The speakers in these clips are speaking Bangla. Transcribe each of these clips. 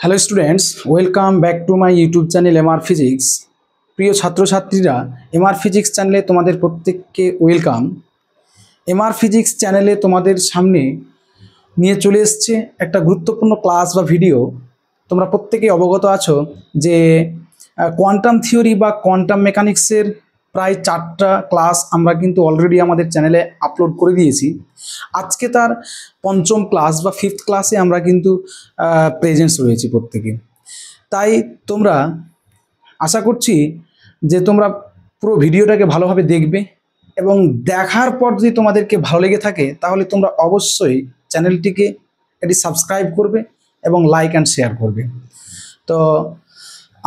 Hello students, welcome back to my YouTube channel MR physics. প্রিয় ছাত্রছাত্রীরা, এমআর ফিজিক্স চ্যানেলে তোমাদের প্রত্যেককে ওয়েলকাম। এমআর ফিজিক্স চ্যানেলে তোমাদের সামনে নিয়ে চলে এসছে একটা গুরুত্বপূর্ণ ক্লাস বা ভিডিও। তোমরা প্রত্যেকেই অবগত আছো যে কোয়ান্টাম থিওরি বা কোয়ান্টাম মেকানিক্সের প্রায় 4টা ক্লাস আমরা কিন্তু অলরেডি আমাদের চ্যানেলে আপলোড করে দিয়েছি। আজকে তার 5ম ক্লাস বা 5th ক্লাসে আমরা কিন্তু প্রেজেন্স রয়েছি প্রত্যেকে। তাই তোমরা আশা করছি যে তোমরা পুরো ভিডিওটাকে ভালোভাবে দেখবে এবং দেখার পর যদি তোমাদেরকে ভালো লেগে থাকে তাহলে তোমরা অবশ্যই চ্যানেলটিকে এটি সাবস্ক্রাইব করবে এবং লাইক অ্যান্ড শেয়ার করবে। তো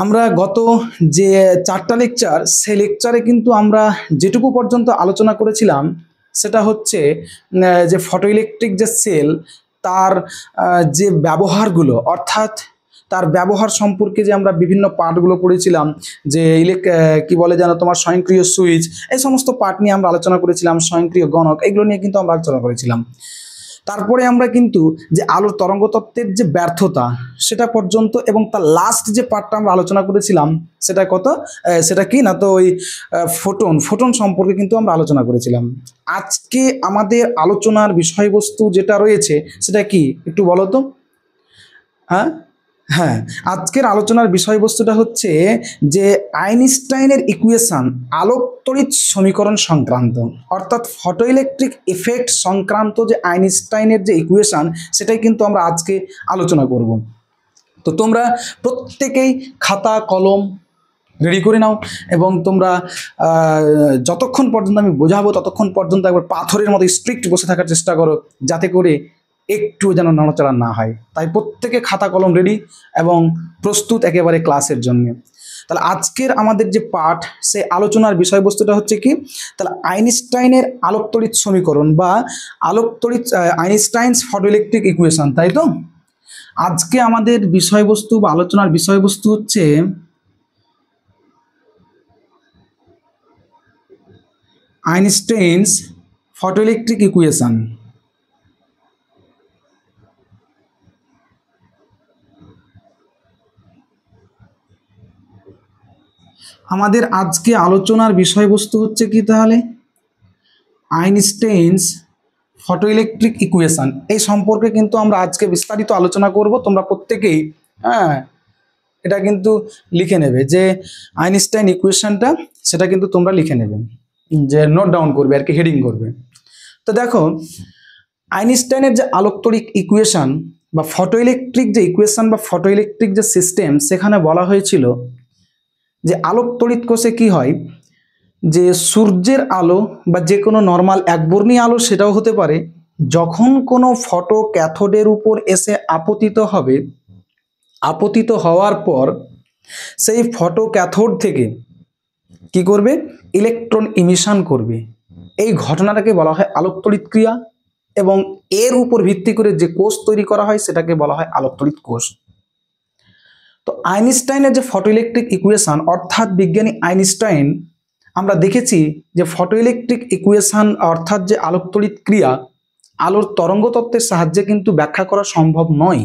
আমরা গত যে 4টা লেকচার, সেই লেকচারে কিন্তু আমরা যেটুকু পর্যন্ত আলোচনা করেছিলাম সেটা হচ্ছে যে ফটো ইলেকট্রিক যে সেল তার যে ব্যবহারগুলো, অর্থাৎ তার ব্যবহার সম্পর্কে যে আমরা বিভিন্ন পার্টগুলো পড়েছিলাম, যে কি বলে যেন তোমার স্বয়ংক্রিয় সুইচ, এই সমস্ত পার্ট নিয়ে আমরা আলোচনা করেছিলাম, স্বয়ংক্রিয় গণক, এগুলো নিয়ে কিন্তু আমরা আলোচনা করেছিলাম। তারপরে আমরা কিন্তু যে আলোর তরঙ্গতত্ত্বের যে ব্যর্থতা সেটা পর্যন্ত এবং তার লাস্ট যে পার্টটা আমরা আলোচনা করেছিলাম সেটা কি না, তো ওই ফোটন সম্পর্কে কিন্তু আমরা আলোচনা করেছিলাম। আজকে আমাদের আলোচনার বিষয়বস্তু যেটা রয়েছে সেটা কি একটু বলো তো। হ্যাঁ, আজকের আলোচনার বিষয়বস্তুটা হচ্ছে যে আইনস্টাইনের ইকুয়েশন, আলোক তড়িৎ সমীকরণ সংক্রান্ত, অর্থাৎ ফটো ইলেকট্রিক ইফেক্ট সংক্রান্ত যে আইনস্টাইনের যে ইকুয়েশন সেটাই কিন্তু আমরা আজকে আলোচনা করব। তো তোমরা প্রত্যেকেই খাতা কলম রেডি করে নাও এবং তোমরা যতক্ষণ পর্যন্ত আমি বোঝাবো ততক্ষণ পর্যন্ত একবার পাথরের মতো স্ট্রিক্ট বসে থাকার চেষ্টা করো, যাতে করে একটু যেন নড়াচড়া না হয়। তাই প্রত্যেকে খাতা কলম রেডি এবং প্রস্তুত একেবারে ক্লাসের জন্য। তাহলে আজকের আমাদের যে পাঠ, সে আলোচনার বিষয়বস্তুটা হচ্ছে কি, তাহলে আইনস্টাইনের আলোক তড়িৎ সমীকরণ বা আলোক তড়িৎ আইনস্টাইনস ফটো ইলেকট্রিক ইকুয়েশন, তাই তো। আজকে আমাদের বিষয়বস্তু বা আলোচনার বিষয়বস্তু হচ্ছে আইনস্টাইনস ফটো ইলেকট্রিক ইকুয়েশন। আমাদের আজকে আলোচনার বিষয়বস্তু হচ্ছে কি তাহলে, আইনস্টাইনস ফটো ইলেকট্রিক ইকুয়েশন। এই সম্পর্কে কিন্তু আমরা আজকে বিস্তারিত আলোচনা করব। তোমরা প্রত্যেকেই এটা কিন্তু লিখে নেবে যে আইনস্টাইন ইকুয়েশনটা, সেটা কিন্তু তোমরা লিখে নেবে, যে নোট ডাউন করবে আর কি, হেডিং করবে। তো দেখো, আইনস্টাইনের যে আলোক তড়িৎ ইকুয়েশন বা ফটো ইলেকট্রিক যে ইকুয়েশন বা ফটো ইলেকট্রিক যে সিস্টেম, সেখানে বলা হয়েছিল যে আলোক তড়িৎ কোষে কি হয়, যে সূর্যের আলো বা যে কোনো নর্মাল একবর্ণী আলো সেটাও হতে পারে, যখন কোনো ফটো ক্যাথোডের উপর এসে আপতিত হওয়ার পর সেই ফটো ক্যাথোড থেকে কি করবে, ইলেকট্রন ইমিশন করবে। এই ঘটনাটাকে বলা হয় আলোক তড়িৎ ক্রিয়া এবং এর উপর ভিত্তি করে যে কোষ তৈরি করা হয় সেটাকে বলা হয় আলোক তড়িৎ কোষ। তো আইনস্টাইনের যে ফটো ইলেকট্রিক ইকুয়েশন, অর্থাৎ বিজ্ঞানী আইনস্টাইন, আমরা দেখেছি যে ফটো ইলেকট্রিক ইকুয়েশন অর্থাৎ যে আলোক তড়িৎ ক্রিয়া আলোর তরঙ্গ তত্ত্বের সাহায্যে কিন্তু ব্যাখ্যা করা সম্ভব নয়।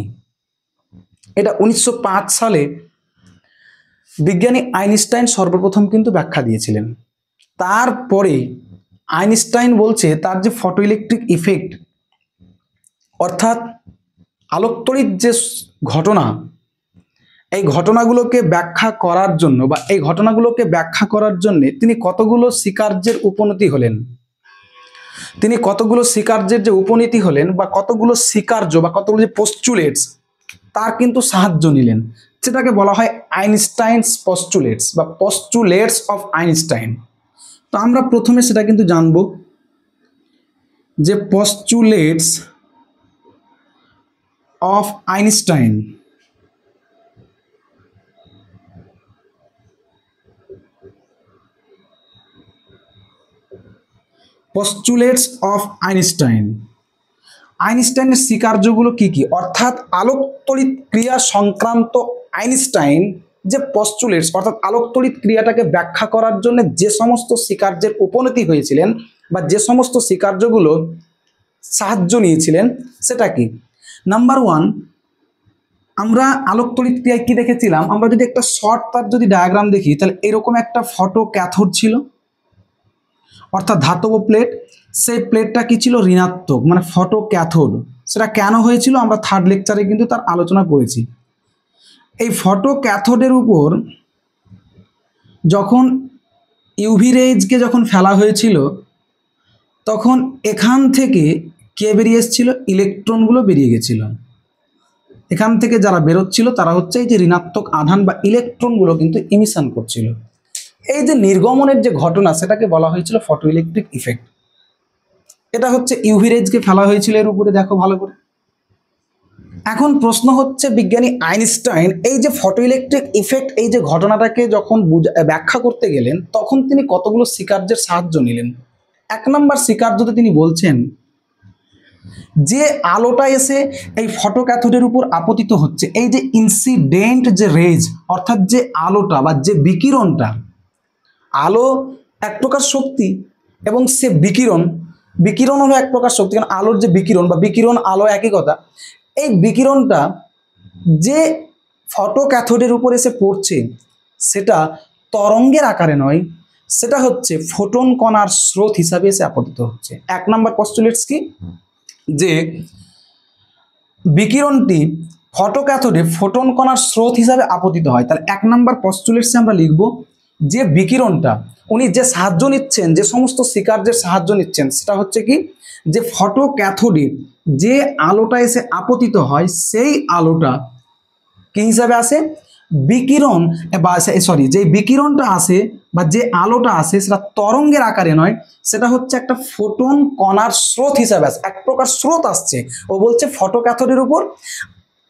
এটা 1905 সালে বিজ্ঞানী আইনস্টাইন সর্বপ্রথম কিন্তু ব্যাখ্যা দিয়েছিলেন। তারপরে আইনস্টাইন বলছে তার যে ফটো ইলেকট্রিক ইফেক্ট, অর্থাৎ আলোক তড়িৎ যে ঘটনা, এই ঘটনাগুলোকে ব্যাখ্যা করার জন্য তিনি কতগুলো স্বীকার্যের উপনীতি হলেন বা কতগুলো স্বীকার্য বা কতগুলো যে পোস্টুলেটস, তার কিন্তু সাহায্য নিলেন। সেটাকে বলা হয় আইনস্টাইনস পোস্টুলেটস বা পোস্টুলেটস অফ আইনস্টাইন। তো আমরা প্রথমে সেটা কিন্তু জানব যে পোস্টুলেটস অফ আইনস্টাইন। পোস্টুলেটস অফ আইনস্টাইন, আইনস্টাইনের স্বীকার্যগুলো কি কি, অর্থাৎ আলোক তড়িৎ ক্রিয়া সংক্রান্ত আইনস্টাইন যে পোস্টুলেটস, অর্থাৎ আলোক তড়িৎ ক্রিয়াটাকে ব্যাখ্যা করার জন্য যে সমস্ত স্বীকার্যের উপনীতি হয়েছিলেন বা যে সমস্ত স্বীকার্যগুলো সাহায্য নিয়েছিলেন, সেটা কি। নাম্বার 1, আমরা আলোক তড়িৎ ক্রিয়ায় কি দেখেছিলাম, আমরা যদি একটা শর্ট তার যদি ডায়াগ্রাম দেখি তাহলে এরকম একটা ফটো ক্যাথোড ছিল, অর্থাৎ ধাতব প্লেট, সেই প্লেটটা কি ছিল, ঋণাত্মক, মানে ফটো ক্যাথোড। সেটা কেন হয়েছিল আমরা থার্ড লেকচারে কিন্তু তার আলোচনা করেছি। এই ফটো ক্যাথোডের উপর যখন ইউভি রেজকে যখন ফেলা হয়েছিল তখন এখান থেকে কে বেরিয়ে এসেছিল, ইলেকট্রনগুলো বেরিয়ে গেছিল। এখান থেকে যারা বেরোচ্ছিল তারা হচ্ছে এই যে ঋণাত্মক আধান বা ইলেকট্রনগুলো কিন্তু ইমিশন করছিল। এই যে নির্গমনের যে ঘটনা সেটাকে বলা হয়েছিল ফটো ইলেকট্রিক ইফেক্ট। এটা হচ্ছে ইউভি রেজকে ফেলা হয়েছিল এর উপরে, দেখো ভালো করে। এখন প্রশ্ন হচ্ছে বিজ্ঞানী আইনস্টাইন এই যে ফটো ইলেকট্রিক ইফেক্ট এই যে ঘটনাটাকে যখন ব্যাখ্যা করতে গেলেন তখন তিনি কতগুলো স্বীকার্যের সাহায্য নিলেন। 1 নম্বর স্বীকার্যতে তিনি বলছেন যে আলোটা এসে এই ফটো ক্যাথোডের উপর আপতিত হচ্ছে, এই যে ইনসিডেন্ট যে রেজ, অর্থাৎ যে আলোটা বা যে বিকিরণটা, আলো এক প্রকার শক্তি এবং সে বিকিরণ হলো এক প্রকার শক্তি, কারণ আলোর যে বিকিরণ বা বিকিরণ আলো একই কথা। এই বিকিরণটা যে ফটো ক্যাথোডের উপর এসে পড়ছে সেটা তরঙ্গের আকারে নয়, সেটা হচ্ছে ফোটন কণার স্রোত হিসাবে এসে আপতিত হচ্ছে। 1 নম্বর পস্টুলেটস কি, যে বিকিরণটি ফটো ক্যাথোডে ফোটন কণার স্রোত হিসাবে আপতিত হয়। তাহলে 1 নম্বর পস্টুলেটসে আমরা লিখব যে বিকিরণটা উনি যে সাহায্য নিচ্ছেন, যে সমস্ত স্বীকার্যের সাহায্য নিচ্ছেন সেটা হচ্ছে কি, যে ফটো ক্যাথোডে যে আলোটা এসে আপতিত হয় সেই আলোটা কি হিসাবে আসে, বিকিরণ বা সরি যে বিকিরণটা আসে বা যে আলোটা আসে সেটা তরঙ্গের আকারে নয়, সেটা হচ্ছে একটা ফোটন কণার স্রোত হিসাবে আসে, এক প্রকার স্রোত আসছে। ও বলছে ফটো ক্যাথোডের উপর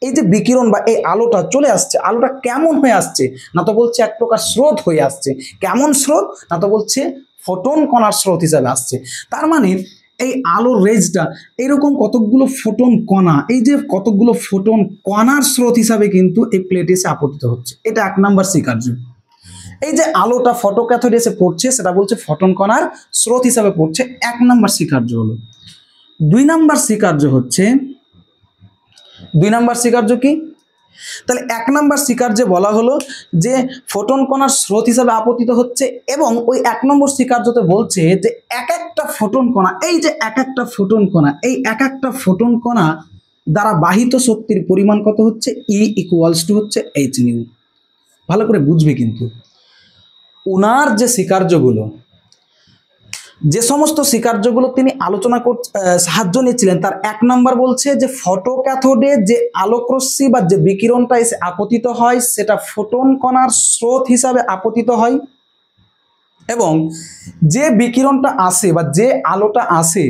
এই যে বিকিরণ বা এই আলোটা চলে আসছে, আলোটা কেমন হয়ে আসছে, না তো বলছে এক প্রকার স্রোত হয়ে আসছে। কেমন স্রোত, না তো বলছে ফোটন কণার স্রোত হিসাবে আসছে। তার মানে এই আলোর রেজটা এরকম কতকগুলো ফোটন কণা, এই যে কতকগুলো ফোটন কণার স্রোত হিসাবে কিন্তু এই প্লেটে এসে আপতিত হচ্ছে। এটা 1 নম্বর স্বীকার্য। এই যে আলোটা ফটো ক্যাথোডে এসে পড়ছে সেটা বলছে ফোটন কণার স্রোত হিসাবে পড়ছে, 1 নম্বর স্বীকার্য হলো। 2 নম্বর স্বীকার্য হচ্ছে, 2 নম্বর স্বীকার্য কি, তাহলে 1 নম্বর স্বীকার্যে বলা হলো যে ফোটন কণার স্রোত হিসাবে আপতিত হচ্ছে, এবং ওই 1 নম্বর স্বীকার্যতে বলছে যে এক একটা ফোটন কণা, এই যে এক একটা ফোটন কণা, এই এক একটা ফোটন কণা দ্বারা বাহিত শক্তির পরিমাণ কত হচ্ছে, E ইকুয়ালস টু হচ্ছে h নিউ। ভালো করে বুঝবে কিন্তু ওনার যে স্বীকার্যগুলো, যে সমস্ত স্বীকার্যগুলো তিনি আলোচনা সাহায্য নিয়েছিলেন তার 1 নম্বর বলছে যে ফটো ক্যাথোডে যে আলোকরশ্মি বা যে বিকিরণটা এসে আপতিত হয় সেটা ফোটন কণার স্রোত হিসাবে আপতিত হয়, এবং যে বিকিরণটা আসে বা যে আলোটা আসে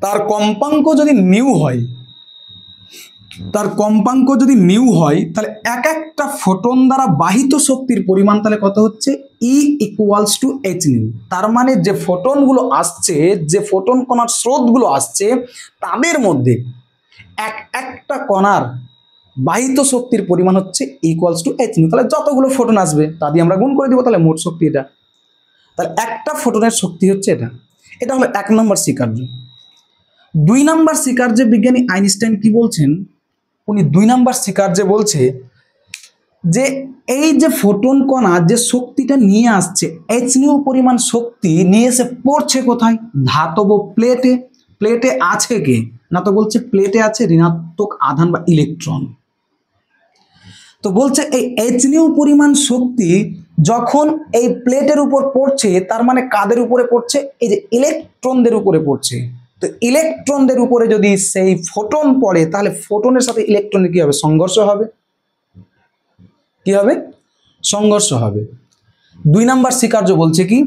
তার কম্পাঙ্ক যদি নিউ হয়, তাহলে এক একটা ফোটন দ্বারা বাহিত শক্তির পরিমাণ তাহলে কত হচ্ছে, E equals to h new. তার মানে যে ফোটনগুলো আসছে, যে ফোটন কণার স্রোতগুলো আসছে তাদের মধ্যে একটা কণার বাহিত শক্তির পরিমাণ হচ্ছে ইকুয়ালস টু h নিউ। তাহলে যতগুলো ফোটন আসবে তা দিয়ে আমরা গুণ করে দিব, তাহলে মোট শক্তি এটা। তাহলে একটা ফোটনের শক্তি হচ্ছে এটা। এটা হলো 1 নম্বর স্বীকার্য। 2 নম্বর স্বীকার্যে বিজ্ঞানী আইনস্টাইন কি বলছেন, উনি 2 নম্বর স্বীকার্যে বলছে যে এই যে ফোটন কণা যে শক্তিটা নিয়ে আসছে, h নিউ পরিমাণ শক্তি নিয়ে এসে পড়ছে কোথায়, ধাতব প্লেটে। প্লেটে আছে কে, না তো বলছে প্লেটে আছে ঋণাত্মক আধান বা ইলেকট্রন। তো বলছে এই h নিউ পরিমাণ শক্তি যখন এই প্লেটের উপর পড়ছে তার মানে কাদের উপরে পড়ছে, এই যে ইলেকট্রনদের উপরে পড়ছে। তো ইলেকট্রনদের উপরে যদি সেই ফোটন পড়ে তাহলে ফোটনের সাথে ইলেকট্রনের কি হবে, সংঘর্ষ হবে। কি হবে, সংঘর্ষ হবে। 2 নম্বর স্বীকার্য বলছে কি,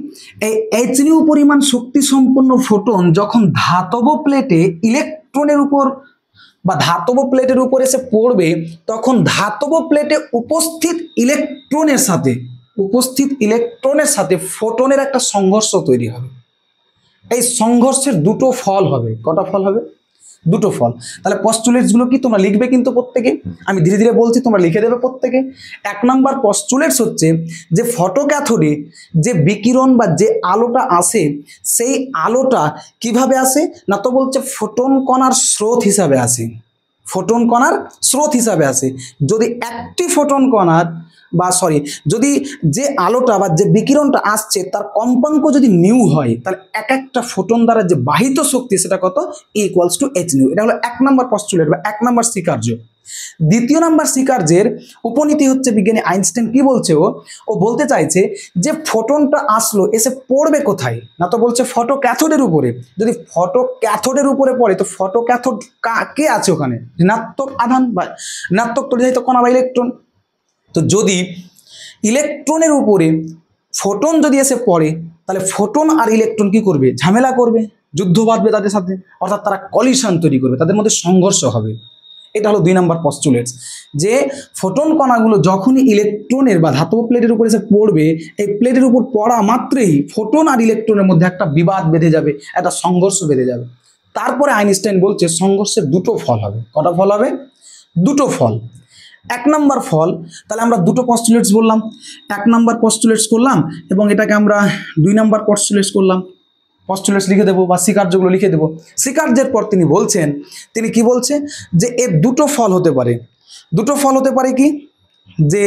এই h নিউ পরিমাণ শক্তি সম্পন্ন ফোটন যখন ধাতব প্লেটে ইলেকট্রনের উপর বা ধাতব প্লেটের উপর এসে পড়বে তখন ধাতব প্লেটে উপস্থিত ইলেকট্রনের সাথে ফোটনের একটা সংঘর্ষ তৈরি হবে। এই সংঘর্ষের দুটো ফল হবে। কটা ফল হবে, দুটো ফল। তাহলে পস্টুলেটস গুলো কি তোমরা লিখবে কিন্তু প্রত্যেকে, আমি ধীরে ধীরে বলছি তোমরা লিখে দেবে প্রত্যেকে। 1 নম্বর পস্টুলেটস হচ্ছে যে ফটো ক্যাথোডে যে বিকিরণ বা যে আলোটা আসে সেই আলোটা কিভাবে আসে, না তো বলছে ফোটন কণার স্রোত হিসাবে আসে। ফোটন কণার স্রোত হিসাবে আসে। যদি একটি ফোটন কণার যদি যে আলোটা বা যে বিকিরণটা আসছে তার কম্পাঙ্ক যদি নিউ হয়, তাহলে এক একটা ফোটন দ্বারা যে বাহিত শক্তি সেটা কত, ইকুয়ালস টু এইচ নিউ। এটা হলো 1 নম্বর পস্টুলেট বা 1 নম্বর স্বীকার্য। দ্বিতীয় নাম্বার স্বীকার্যের উপনীতি হচ্ছে বিজ্ঞানী আইনস্টাইন কি বলছে, ও বলতে চাইছে যে ফোটনটা আসলো এসে পড়বে কোথায়, না তো বলছে ফটো ক্যাথোডের উপরে। যদি ফটো ক্যাথোডের উপরে পড়ে তো ফটো ক্যাথোড কে আছে ওখানে, ঋণাত্মক আধান বা ঋণাত্মক তড়িৎ কণা বা ইলেকট্রন। তো যদি ইলেকট্রনের উপরে ফোটন যদি এসে পড়ে তাহলে ফোটন আর ইলেকট্রন কি করবে, ঝামেলা করবে, যুদ্ধ বাঁধবে তাদের সাথে, অর্থাৎ তারা কলিশন তৈরি করবে, তাদের মধ্যে সংঘর্ষ হবে। এটা হলো 2 নম্বর পস্টুলেটস, যে ফোটন কণাগুলো যখনই ইলেকট্রনের বা ধাতব প্লেটের উপর এসে পড়বে, এই প্লেটের উপর পড়া মাত্রই ফোটন আর ইলেকট্রনের মধ্যে একটা বিবাদ বেঁধে যাবে, একটা সংঘর্ষ বেঁধে যাবে। তারপরে আইনস্টাইন বলছে সংঘর্ষের দুটো ফল হবে। কটা ফল হবে? দুটো ফল। 1 নম্বর ফল, তাহলে আমরা দুটো পস্টুলেটস বললাম, 1 নম্বর পস্টুলেটস করলাম এবং এটাকে আমরা 2 নম্বর পস্টুলেটস করলাম। পস্টুলেটস লিখে দেবো বা স্বীকার্যগুলো লিখে দেবো। স্বীকার্যের পর তিনি বলছেন, তিনি কি বলছে যে এর দুটো ফল হতে পারে। দুটো ফল হতে পারে কি, যে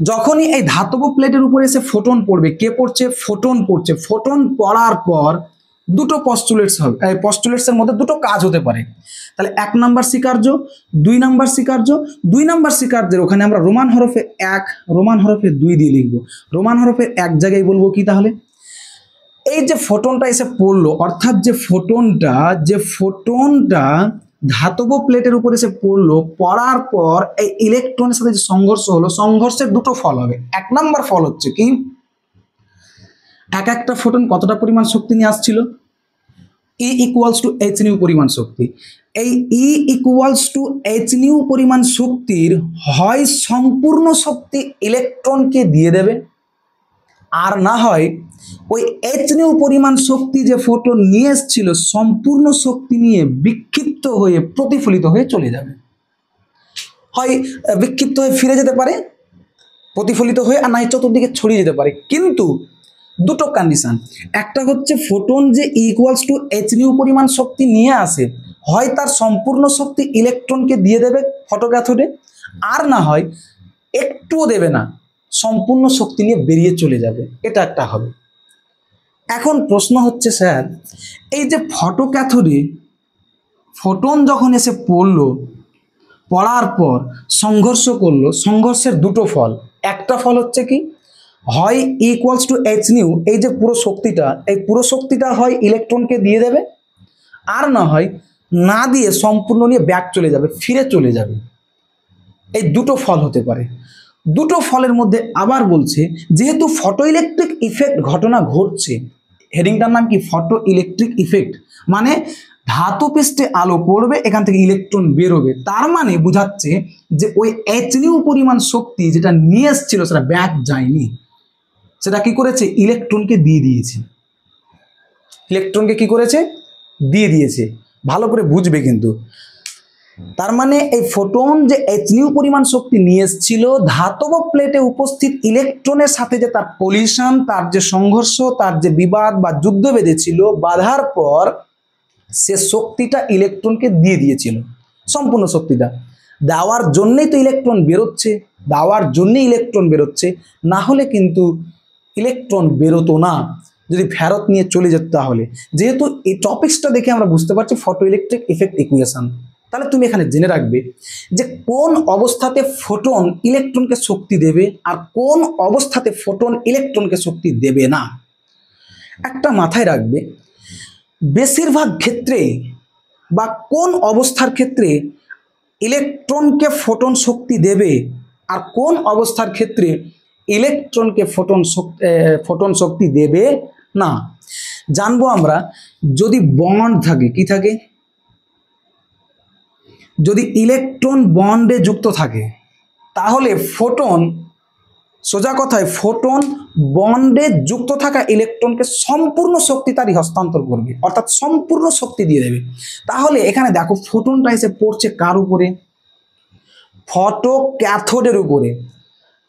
যখনই এই ধাতব প্লেটের উপরে এসে ফোটন পড়বে, কে পড়ছে, ফোটন পড়ছে, ফোটন পড়ার পর দুটো পস্টুলেটস হবে, এই পস্টুলেটসের মধ্যে দুটো কাজ হতে পারে। তাহলে 1 নম্বর স্বীকার্য, 2 নম্বর স্বীকার্য। 2 নম্বর স্বীকার্যের ওখানে আমরা রোমান হরফে 1, রোমান হরফে 2 দিয়ে লিখবো। রোমান হরফে 1 জায়গায় বলবো কি, তাহলে এই যে ফোটনটা এসে পড়লো, অর্থাৎ যে ফোটনটা ধাতব প্লেটের উপর এসে পড়লো, পড়ার পর এই ইলেকট্রনের সাথে যে সংঘর্ষ হলো, সংঘর্ষের দুটো ফল হবে। 1 নম্বর ফল হচ্ছে কি, একটা ফোটন কতটা পরিমাণ শক্তি নিয়ে আসছিল, E equals to H new পরিমাণ শক্তি। এই E equals to H new পরিমাণ শক্তির হয় সম্পূর্ণ শক্তি ইলেকট্রনকে দিয়ে দেবে, আর না হয় ওই এইচ নিউ পরিমাণ শক্তি যে ফোটন নিয়ে এসেছিল সম্পূর্ণ শক্তি নিয়ে বিক্ষিপ্ত হয়ে প্রতিফলিত হয়ে চলে যাবে। হয় বিক্ষিপ্ত হয়ে ফিরে যেতে পারে প্রতিফলিত হয়ে, আর নাই চতুর্দিকে ছড়িয়ে যেতে পারে। কিন্তু দুটো কন্ডিশন, একটা হচ্ছে ফোটন যে ইকুয়ালস টু এইচ নিউ পরিমাণ শক্তি নিয়ে আসে, হয় তার সম্পূর্ণ শক্তি ইলেকট্রনকে দিয়ে দেবে ফটো ক্যাথোডে, আর না হয় একটুও দেবে না, সম্পূর্ণ শক্তি নিয়ে বেরিয়ে চলে যাবে। এটা একটা হবে। এখন প্রশ্ন হচ্ছে স্যার, এই যে ফটো ক্যাথোডে ফোটন যখন এসে পড়লো, পড়ার পর সংঘর্ষ করলো, সংঘর্ষের দুটো ফল। একটা ফল হচ্ছে কি, হয় ইকুয়ালস টু এইচ নিউ, এই যে পুরো শক্তিটা, এই পুরো শক্তিটা হয় ইলেকট্রনকে দিয়ে দেবে, আর না হয় না দিয়ে সম্পূর্ণ নিয়ে ব্যাক চলে যাবে, ফিরে চলে যাবে। এই দুটো ফল হতে পারে। দুটো ফলের মধ্যে আবার বলছে, যেহেতু ফটো ইলেকট্রিক ইফেক্ট ঘটনা ঘটছে, হেডিংটার নাম কি, ফটো ইলেকট্রিক ইফেক্ট, মানে ধাতু পৃষ্ঠে আলো পড়বে, এখান থেকে ইলেকট্রন বেরোবে, তার মানে বোঝাচ্ছে যে ওই এইচ নিউ পরিমাণ শক্তি যেটা নিয়ে এসেছিল সেটা ব্যাক যায়নি, সেটা কি করেছে, ইলেকট্রনকে দিয়ে দিয়েছে। ইলেকট্রনকে কি করেছে, দিয়ে দিয়েছে। ভালো করে বুঝবে কিন্তু। তার মানে এই ফোটন যে এইচ নিউ পরিমাণ শক্তি নিয়ে এসেছিল, ধাতব প্লেটে উপস্থিত ইলেকট্রনের সাথে যে তার কলিশন, তার যে সংঘর্ষ, তার যে বিবাদ বা যুদ্ধ বেঁধেছিল, বাধার পর সে শক্তিটা ইলেকট্রনকে দিয়ে দিয়েছিল, সম্পূর্ণ শক্তিটা দেওয়ার জন্যই তো ইলেকট্রন বেরোচ্ছে, দেওয়ার জন্যই ইলেকট্রন বেরোচ্ছে, না হলে কিন্তু ইলেকট্রন বেরোতো না, যদি ফেরত নিয়ে চলে যেত। তাহলে যেহেতু এই টপিকসটা দেখে আমরা বুঝতে পারছি ফটো ইলেকট্রিক ইফেক্ট ইকুয়েশন, তাহলে তুমি এখানে জেনে রাখবে যে কোন অবস্থাতে ফোটন ইলেকট্রনকে শক্তি দেবে আর কোন অবস্থাতে ফোটন ইলেকট্রনকে শক্তি দেবে না। একটা মাথায় রাখবে, বেশিরভাগ ক্ষেত্রে বা কোন অবস্থার ক্ষেত্রে ইলেকট্রনকে ফোটন শক্তি দেবে আর কোন অবস্থার ক্ষেত্রে ইলেকট্রনকে ফোটন শক্তি দেবে না, জানবো আমরা যদি বন্ড থাকে। কি থাকে, যদি ইলেকট্রন বন্ডে যুক্ত থাকে তাহলে ফোটন, সোজা কথায় ফোটন বন্ডে যুক্ত থাকা ইলেকট্রনকে সম্পূর্ণ শক্তি তারই হস্তান্তর করবে, অর্থাৎ সম্পূর্ণ শক্তি দিয়ে দেবে। তাহলে এখানে দেখো ফোটনটা এসে পড়ছে কার উপরে, ফটো ক্যাথোডের উপরে।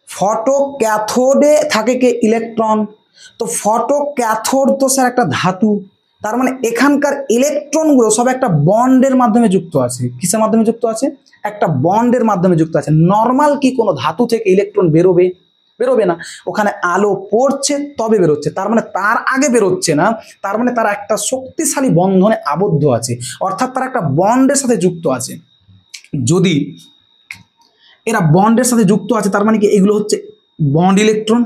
ফটো ক্যাথোডে থাকে কে, ইলেকট্রন। তো ফটো ক্যাথোড তো স্যার একটা ধাতু, তার মানে এখানকার ইলেকট্রনগুলো সব একটা বন্ডের মাধ্যমে যুক্ত আছে। কিসের মাধ্যমে যুক্ত আছে? একটা বন্ডের মাধ্যমে যুক্ত আছে। নর্মাল কি কোনো ধাতু থেকে ইলেকট্রন বেরোবে? বেরোবে না। ওখানে আলো পড়ছে তবে বেরোচ্ছে, তার মানে তার আগে বেরোচ্ছে না। তার মানে তারা একটা শক্তিশালী বন্ধনে আবদ্ধ আছে, অর্থাৎ তারা একটা বন্ডের সাথে যুক্ত আছে। যদি এরা বন্ডের সাথে যুক্ত আছে তার মানে কি এগুলো হচ্ছে বন্ড ইলেকট্রন,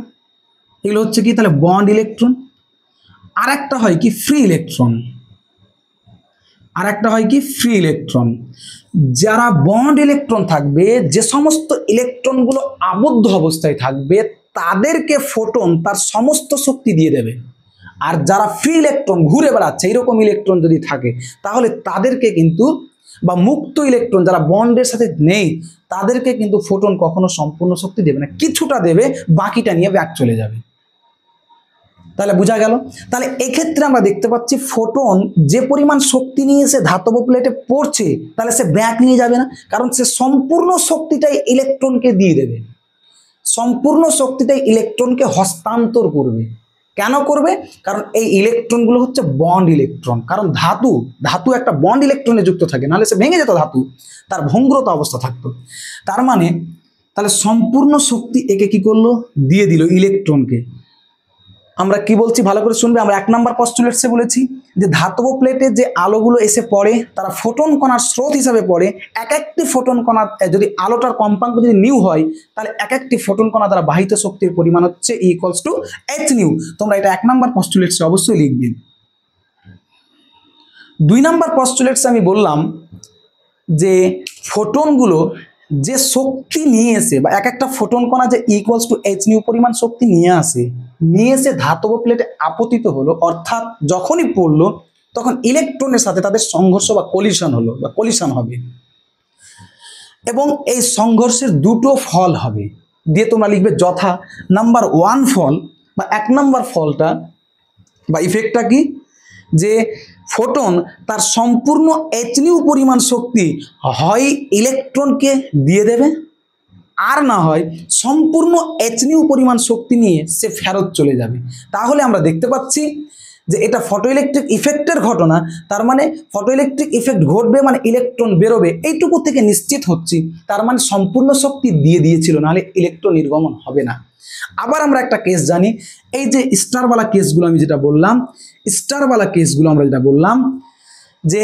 এগুলো হচ্ছে কি তাহলে বন্ড ইলেকট্রন। আর একটা হয় কি ফ্রি ইলেকট্রন, আর একটা হয় কি ফ্রি ইলেকট্রন। যারা বন্ড ইলেকট্রন থাকবে, যে সমস্ত ইলেকট্রনগুলো আবদ্ধ অবস্থায় থাকবে তাদেরকে ফোটন তার সমস্ত শক্তি দিয়ে দেবে। আর যারা ফ্রি ইলেকট্রন ঘুরে বেড়াচ্ছে এরকম ইলেকট্রন যদি থাকে তাহলে তাদেরকে কিন্তু, বা মুক্ত ইলেকট্রন যারা বন্ডের সাথে নেই তাদেরকে কিন্তু ফোটন কখনো সম্পূর্ণ শক্তি দেবে না, কিছুটা দেবে, বাকিটা নিয়ে ব্যাক চলে যাবে। তাহলে বোঝা গেল। তাহলে এক্ষেত্রে আমরা দেখতে পাচ্ছি ফোটন যে পরিমাণ শক্তি নিয়ে সে ধাতব প্লেটে পড়ছে তাহলে সে ব্যাক নিয়ে যাবে না, কারণ সে সম্পূর্ণ শক্তিটাই ইলেকট্রনকে দিয়ে দেবে, সম্পূর্ণ শক্তিটাই ইলেকট্রনকে হস্তান্তর করবে। কেন করবে? কারণ এই ইলেকট্রনগুলো হচ্ছে বন্ড ইলেকট্রন। কারণ ধাতু একটা বন্ড ইলেকট্রনে যুক্ত থাকে, নাহলে সে ভেঙে যেত, ধাতু তার ভঙ্গুরতা অবস্থা থাকতো। তার মানে তাহলে সম্পূর্ণ শক্তি একে কি করলো? দিয়ে দিল ইলেকট্রনকে। আমরা কি বলছি ভালো করে শুনবে। আমরা 1 নম্বর পস্টুলেটসে বলেছি যে ধাতব প্লেটে যে আলোগুলো এসে পড়ে তারা ফোটন কণার স্রোত হিসাবে পড়ে। এক একটি ফোটন কণা, যদি আলোটার কম্পাঙ্ক যদি নিউ হয় তাহলে এক একটি ফোটন কণা দ্বারা বাহিত শক্তির পরিমাণ হচ্ছে E = h নিউ। তোমরা এটা 1 নম্বর পস্টুলেটসে অবশ্যই লিখবে। 2 নম্বর পস্টুলেটসে আমি বললাম যে ফোটনগুলো যে শক্তি নিয়ে এসে, বা এক একটা ফোটন কণা যে E = h নিউ পরিমাণ শক্তি নিয়ে এসে ধাতব প্লেটে আপতিত হলো, অর্থাৎ যখনই পড়লো তখন ইলেকট্রনের সাথে তাদের সংঘর্ষ বা কলিশন হলো, বা কলিশন হবে, এবং এই সংঘর্ষের দুটো ফল হবে দিয়ে তোমরা লিখবে যথা নাম্বার 1 ফল, বা 1 নম্বর ফলটা বা ইফেক্টটা কি, যে ফোটন তার সম্পূর্ণ h নিউ পরিমাণ শক্তি হয় ইলেকট্রনকে দিয়ে দেবে, আর না হয় সম্পূর্ণ h নিউ পরিমাণ শক্তি নিয়ে সে ফেরত চলে যাবে। তাহলে আমরা দেখতে পাচ্ছি যে এটা ফটোইলেকট্রিক ইফেক্টের ঘটনা। তার মানে ফটোইলেকট্রিক ইফেক্ট ঘটবে মানে ইলেকট্রন বেরোবে, এইটুকু থেকে নিশ্চিত হচ্ছি। তার মানে সম্পূর্ণ শক্তি দিয়ে দিয়েছিল, নাহলে ইলেকট্রন নির্গমন হবে না। আবার আমরা একটা কেস জানি, এই যে স্টারওয়ালা কেসগুলো আমি যেটা বললাম, স্টারওয়ালা কেসগুলো আমরা যেটা বললাম যে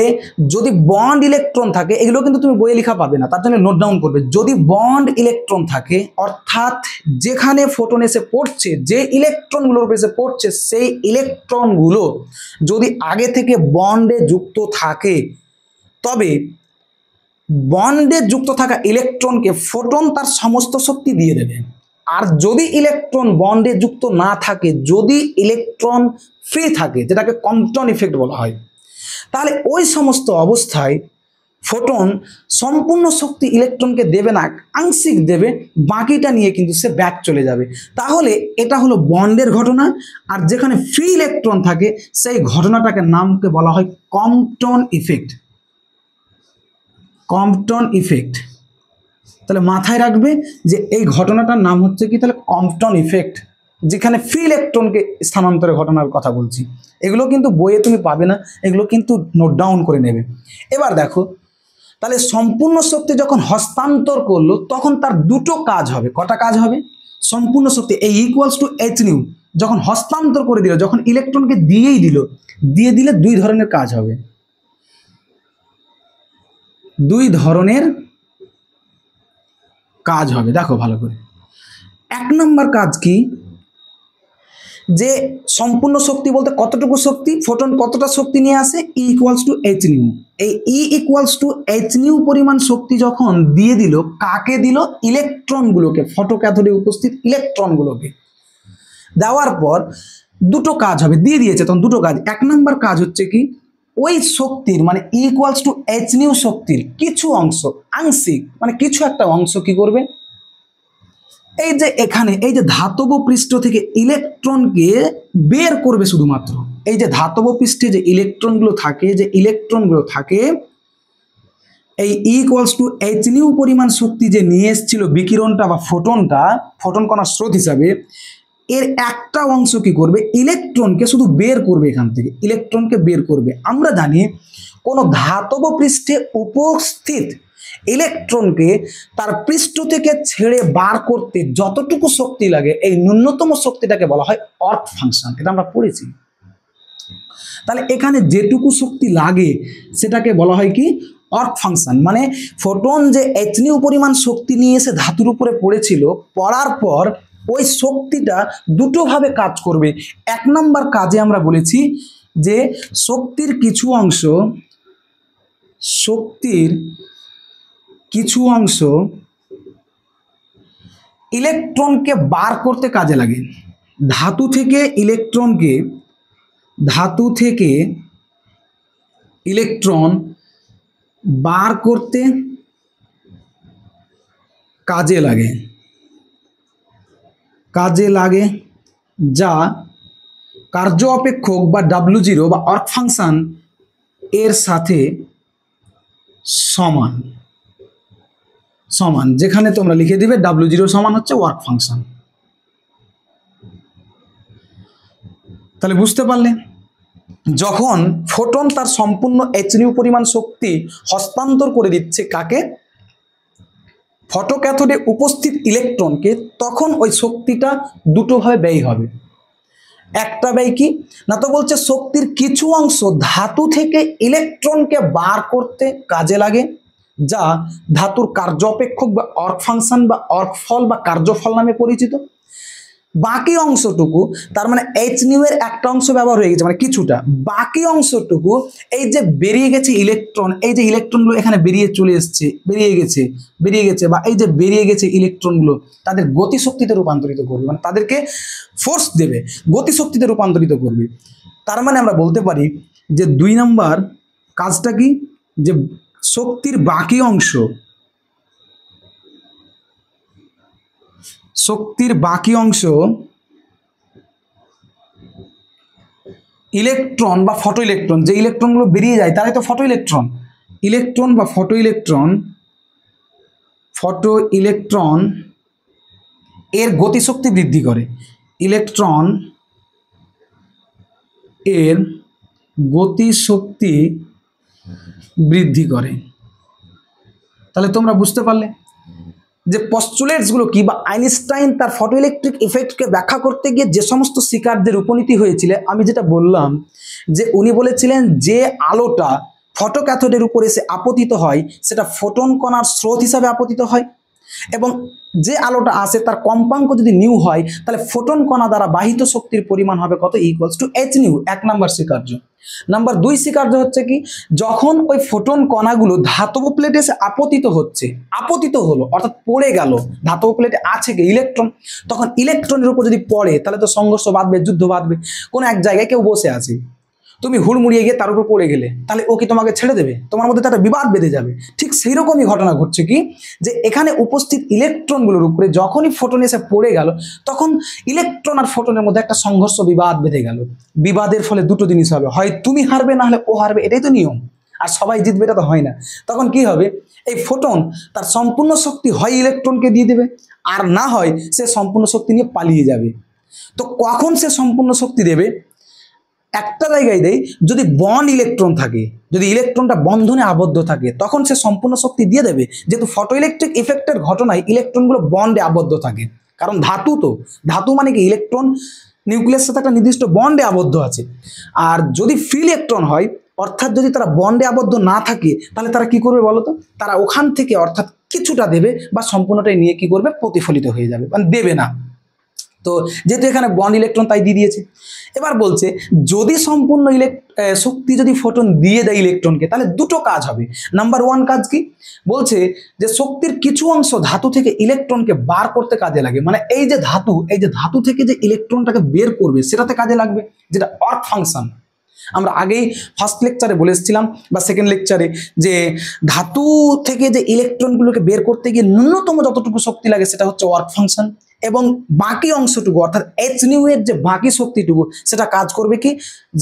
যদি বন্ড ইলেকট্রন থাকে, এগুলো কিন্তু তুমি বইয়ে লেখা পাবে না, তার জন্য নোট ডাউন করবে। যদি বন্ড ইলেকট্রন থাকে, অর্থাৎ যেখানে ফোটন এসে পড়ছে, যে ইলেকট্রনগুলোর উপর এসে পড়ছে সেই ইলেকট্রনগুলো যদি আগে থেকে বন্ডে যুক্ত থাকে, তবে বন্ডে যুক্ত থাকা ইলেকট্রনকে ফোটন তার সমস্ত শক্তি দিয়ে দেবে। আর যদি ইলেকট্রন বন্ডে যুক্ত না থাকে, যদি ইলেকট্রন ফ্রি থাকে, যেটাকে কম্পটন ইফেক্ট বলা হয়, তাহলে ওই সমস্ত অবস্থায় ফোটন সম্পূর্ণ শক্তি ইলেকট্রনকে দেবে না, আংশিক দেবে, বাকিটা নিয়ে কিন্তু সে ব্যাক চলে যাবে। তাহলে এটা হলো বন্ডের ঘটনা। আর যেখানে ফ্রি ইলেকট্রন থাকে সেই ঘটনাটাকে নামকে বলা হয় কম্পটন ইফেক্ট। Compton effect. তাহলে মাথায় রাখবে যে এই ঘটনাটার নাম হচ্ছে কি, তাহলে কম্পটন ইফেক্ট, যেখানে ফ্রি ইলেকট্রনকে স্থানান্তরের ঘটনার কথা বলছি। এগুলো কিন্তু বইয়ে তুমি পাবে না, এগুলো কিন্তু নোট ডাউন করে নেবে। এবার দেখো, তাহলে সম্পূর্ণ শক্তি যখন হস্তান্তর করলো তখন তার দুটো কাজ হবে। কটা কাজ হবে? সম্পূর্ণ শক্তি এই E = h নিউ যখন হস্তান্তর করে দিল, যখন ইলেকট্রনকে দিয়ে দিলে 2 ধরনের কাজ হবে। 2 ধরনের কাজ হবে, দেখো ভালো করে। 1 নম্বর কাজ কি, যে সম্পূর্ণ শক্তি বলতে কতটুকু শক্তি, ফোটন কতটা শক্তি নিয়ে আসে, E = h নিউ। এই E = h নিউ পরিমাণ শক্তি যখন দিয়ে দিল, কাকে দিল? ইলেকট্রনগুলোকে, ফটোক্যাথোডে উপস্থিত ইলেকট্রনগুলোকে। দেওয়ার পর দুটো কাজ হবে, দিয়ে দিয়েছে তখন দুটো কাজ। 1 নম্বর কাজ হচ্ছে কি, ওই শক্তির মানে E = h নিউ শক্তির কিছু অংশ, আংশিক মানে কিছু একটা অংশ কি করবে, এই যে এখানে এই যে ধাতব পৃষ্ঠ থেকে ইলেকট্রনকে বের করবে শুধুমাত্র। এই যে ধাতব পৃষ্ঠে যে ইলেকট্রনগুলো থাকে, এই E = h নিউ পরিমাণ শক্তি যে নিয়ে এসেছিল বিকিরণটা বা ফোটন কণার স্রোত হিসাবে, এর একটা অংশ কি করবে, ইলেকট্রনকে শুধু বের করবে, এখান থেকে ইলেকট্রনকে বের করবে। আমরা জানি কোনো ধাতব পৃষ্ঠে উপস্থিত ইলেকট্রনকে তার পৃষ্ঠ থেকে ছেড়ে বার করতে যতটুকু শক্তি লাগে, এই ন্যূনতম শক্তিটাকে বলা হয় ওয়ার্ক ফাংশন। এটা আমরা পড়েছি। তাহলে এখানে যেটুকু শক্তি লাগে সেটাকে বলা হয় কি, ওয়ার্ক ফাংশন। মানে ফোটন যে h পরিমাণ শক্তি নিয়ে এসে ধাতুর উপরে পড়েছিল, পড়ার পর ওই শক্তিটা দুটোভাবে কাজ করবে। এক নম্বর কাজে আমরা বলেছি যে শক্তির কিছু অংশ ইলেকট্রনকে বার করতে কাজে লাগে। ধাতু থেকে ইলেকট্রন বার করতে কাজে লাগে যা কার্য অপেক্ষক বা W0 বা ওয়ার্ক ফাংশন এর সাথে সমান, যেখানে তোমরা লিখে দিবে W0 সমান হচ্ছে ওয়ার্ক ফাংশন। তাহলে বুঝতে পারলে, যখন ফোটন তার সম্পূর্ণ h পরিমাণ শক্তি হস্তান্তর করে দিচ্ছে কাকে, ফটোক্যাথোডে উপস্থিত ইলেকট্রনকে, তখন ওই শক্তিটা দুটোভাবে ব্যয় হবে। একটা ব্যয় কি না, তো বলছে শক্তির কিছু অংশ ধাতু থেকে ইলেকট্রনকে বার করতে কাজে লাগে, যা ধাতুর কার্য অপেক্ষক বা ওয়ার্ক ফাংশন বা ওয়ার্ক ফল বা কার্যফল নামে পরিচিত। বাকি অংশটুকু, তার মানে h এর একটা অংশ ব্যবহার হয়ে গেছে, মানে কিছুটা, বাকি অংশটুকু এই যে বেরিয়ে গেছে ইলেকট্রন, এই যে ইলেকট্রনগুলো এখানে বেরিয়ে চলে এসছে, বেরিয়ে গেছে বা এই যে বেরিয়ে গেছে ইলেকট্রনগুলো, তাদের গতিশক্তিতে রূপান্তরিত করবে, মানে তাদেরকে ফোর্স দেবে, গতিশক্তিতে রূপান্তরিত করবে। তার মানে আমরা বলতে পারি যে 2 নম্বর কাজটা কি, যে শক্তির বাকি অংশ ইলেকট্রন বা ফটো ইলেকট্রন, যে ইলেকট্রনগুলো বেরিয়ে যায় তারাই তো ফটো ইলেকট্রন বা ফটো ইলেকট্রন এর গতিশক্তি বৃদ্ধি করে। ইলেকট্রন এর গতিশক্তি বৃদ্ধি করে। তাহলে তোমরা বুঝতে পারলে যে পস্টুলেটসগুলো কি, বা আইনস্টাইন তার ফটোইলেকট্রিক ইফেক্টকে ব্যাখ্যা করতে গিয়ে যে সমস্ত স্বীকার্যের উপনীতি হয়েছিল, আমি যেটা বললাম যে উনি বলেছিলেন যে আলোটা ফটোক্যাথোডের উপর এসে আপতিত হয় সেটা ফোটন কণার স্রোত হিসাবে আপতিত হয়, এবং যে আলোটা আসে তার কম্পাঙ্ক যদি নিউ হয়, তাহলে ফোটন কণা দ্বারা বাহিত শক্তির পরিমাণ হবে কত, equals to h nu. 1 number স্বীকার্য। নাম্বার 2 স্বীকার্য হচ্ছে কি, যখন ওই ফোটন কণাগুলো ধাতব প্লেটে এসে আপতিত হলো, অর্থাৎ পড়ে গেল, ধাতব প্লেটে আছে কি ইলেকট্রন, তখন ইলেকট্রনের উপর যদি পড়ে তাহলে তো সংঘর্ষ বাঁধবে, যুদ্ধ বাঁধবে। কোনো এক জায়গায় কেউ বসে আছে, তুমি হুড়মুড়িয়ে গিয়ে তার উপর পড়ে গেলে, তাহলে ও কি তোমাকে ছেড়ে দেবে? তোমার মধ্যে একটা বিবাদ বেঁধে যাবে। ঠিক সেই রকমই ঘটনা ঘটছে কি, যে এখানে উপস্থিত ইলেকট্রনগুলোর উপরে যখনই ফোটন এসে পড়ে গেল, তখন ইলেকট্রন আর ফোটনের মধ্যে একটা সংঘর্ষ, বিবাদ বেঁধে গেল। বিবাদের ফলে দুটো জিনিস হবে, হয় তুমি হারবে না হলে ও হারবে, এটাই তো নিয়ম। আর সবাই জিতবে এটা তো হয় না। তখন কি হবে, এই ফোটন তার সম্পূর্ণ শক্তি হয় ইলেকট্রনকে দিয়ে দেবে, আর না হয় সে সম্পূর্ণ শক্তি নিয়ে পালিয়ে যাবে। তো কখন সে সম্পূর্ণ শক্তি দেবে? একটা জায়গায় দেয়, যদি বন্ড ইলেকট্রন থাকে, যদি ইলেকট্রনটা বন্ধনে আবদ্ধ থাকে, তখন সে সম্পূর্ণ শক্তি দিয়ে দেবে। যেহেতু ফটোইলেকট্রিক ইফেক্টের ঘটনায় ইলেকট্রনগুলো বন্ডে আবদ্ধ থাকে, কারণ ধাতু মানে কি, ইলেকট্রন নিউক্লিয়াসের সাথে একটা নির্দিষ্ট বন্ডে আবদ্ধ আছে। আর যদি ফ্রি ইলেকট্রন হয়, অর্থাৎ যদি তারা বন্ডে আবদ্ধ না থাকে, তাহলে তারা কি করবে বলো তো, তারা ওখান থেকে অর্থাৎ কিছুটা দেবে বা সম্পূর্ণটাই নিয়ে কি করবে, প্রতিফলিত হয়ে যাবে, মানে দেবে না। তো যেহেতু এখানে বন্ড ইলেকট্রন তাই দিয়ে দিয়েছে। এবার বলছে যদি সম্পূর্ণ শক্তি যদি ফোটন দিয়ে দেয় ইলেকট্রনকে, তাহলে দুটো কাজ হবে। নাম্বার 1 কাজ কি, বলছে যে শক্তির কিছু অংশ ধাতু থেকে ইলেকট্রনকে বার করতে কাজে লাগে, মানে এই যে ধাতু থেকে যে ইলেকট্রনটাকে বের করবে সেটাতে কাজে লাগবে, যেটা ওয়ার্ক ফাংশন। আমরা আগেই ফার্স্ট লেকচারে বলে এসেছিলাম বা সেকেন্ড লেকচারে, যে ধাতু থেকে যে ইলেকট্রনগুলোকে বের করতে গিয়ে ন্যূনতম যতটুকু শক্তি লাগে সেটা হচ্ছে ওয়ার্ক ফাংশন, এবং বাকি অংশটুকু অর্থাৎ h নিউ এর যে বাকি শক্তিটুকু সেটা কাজ করবে কি,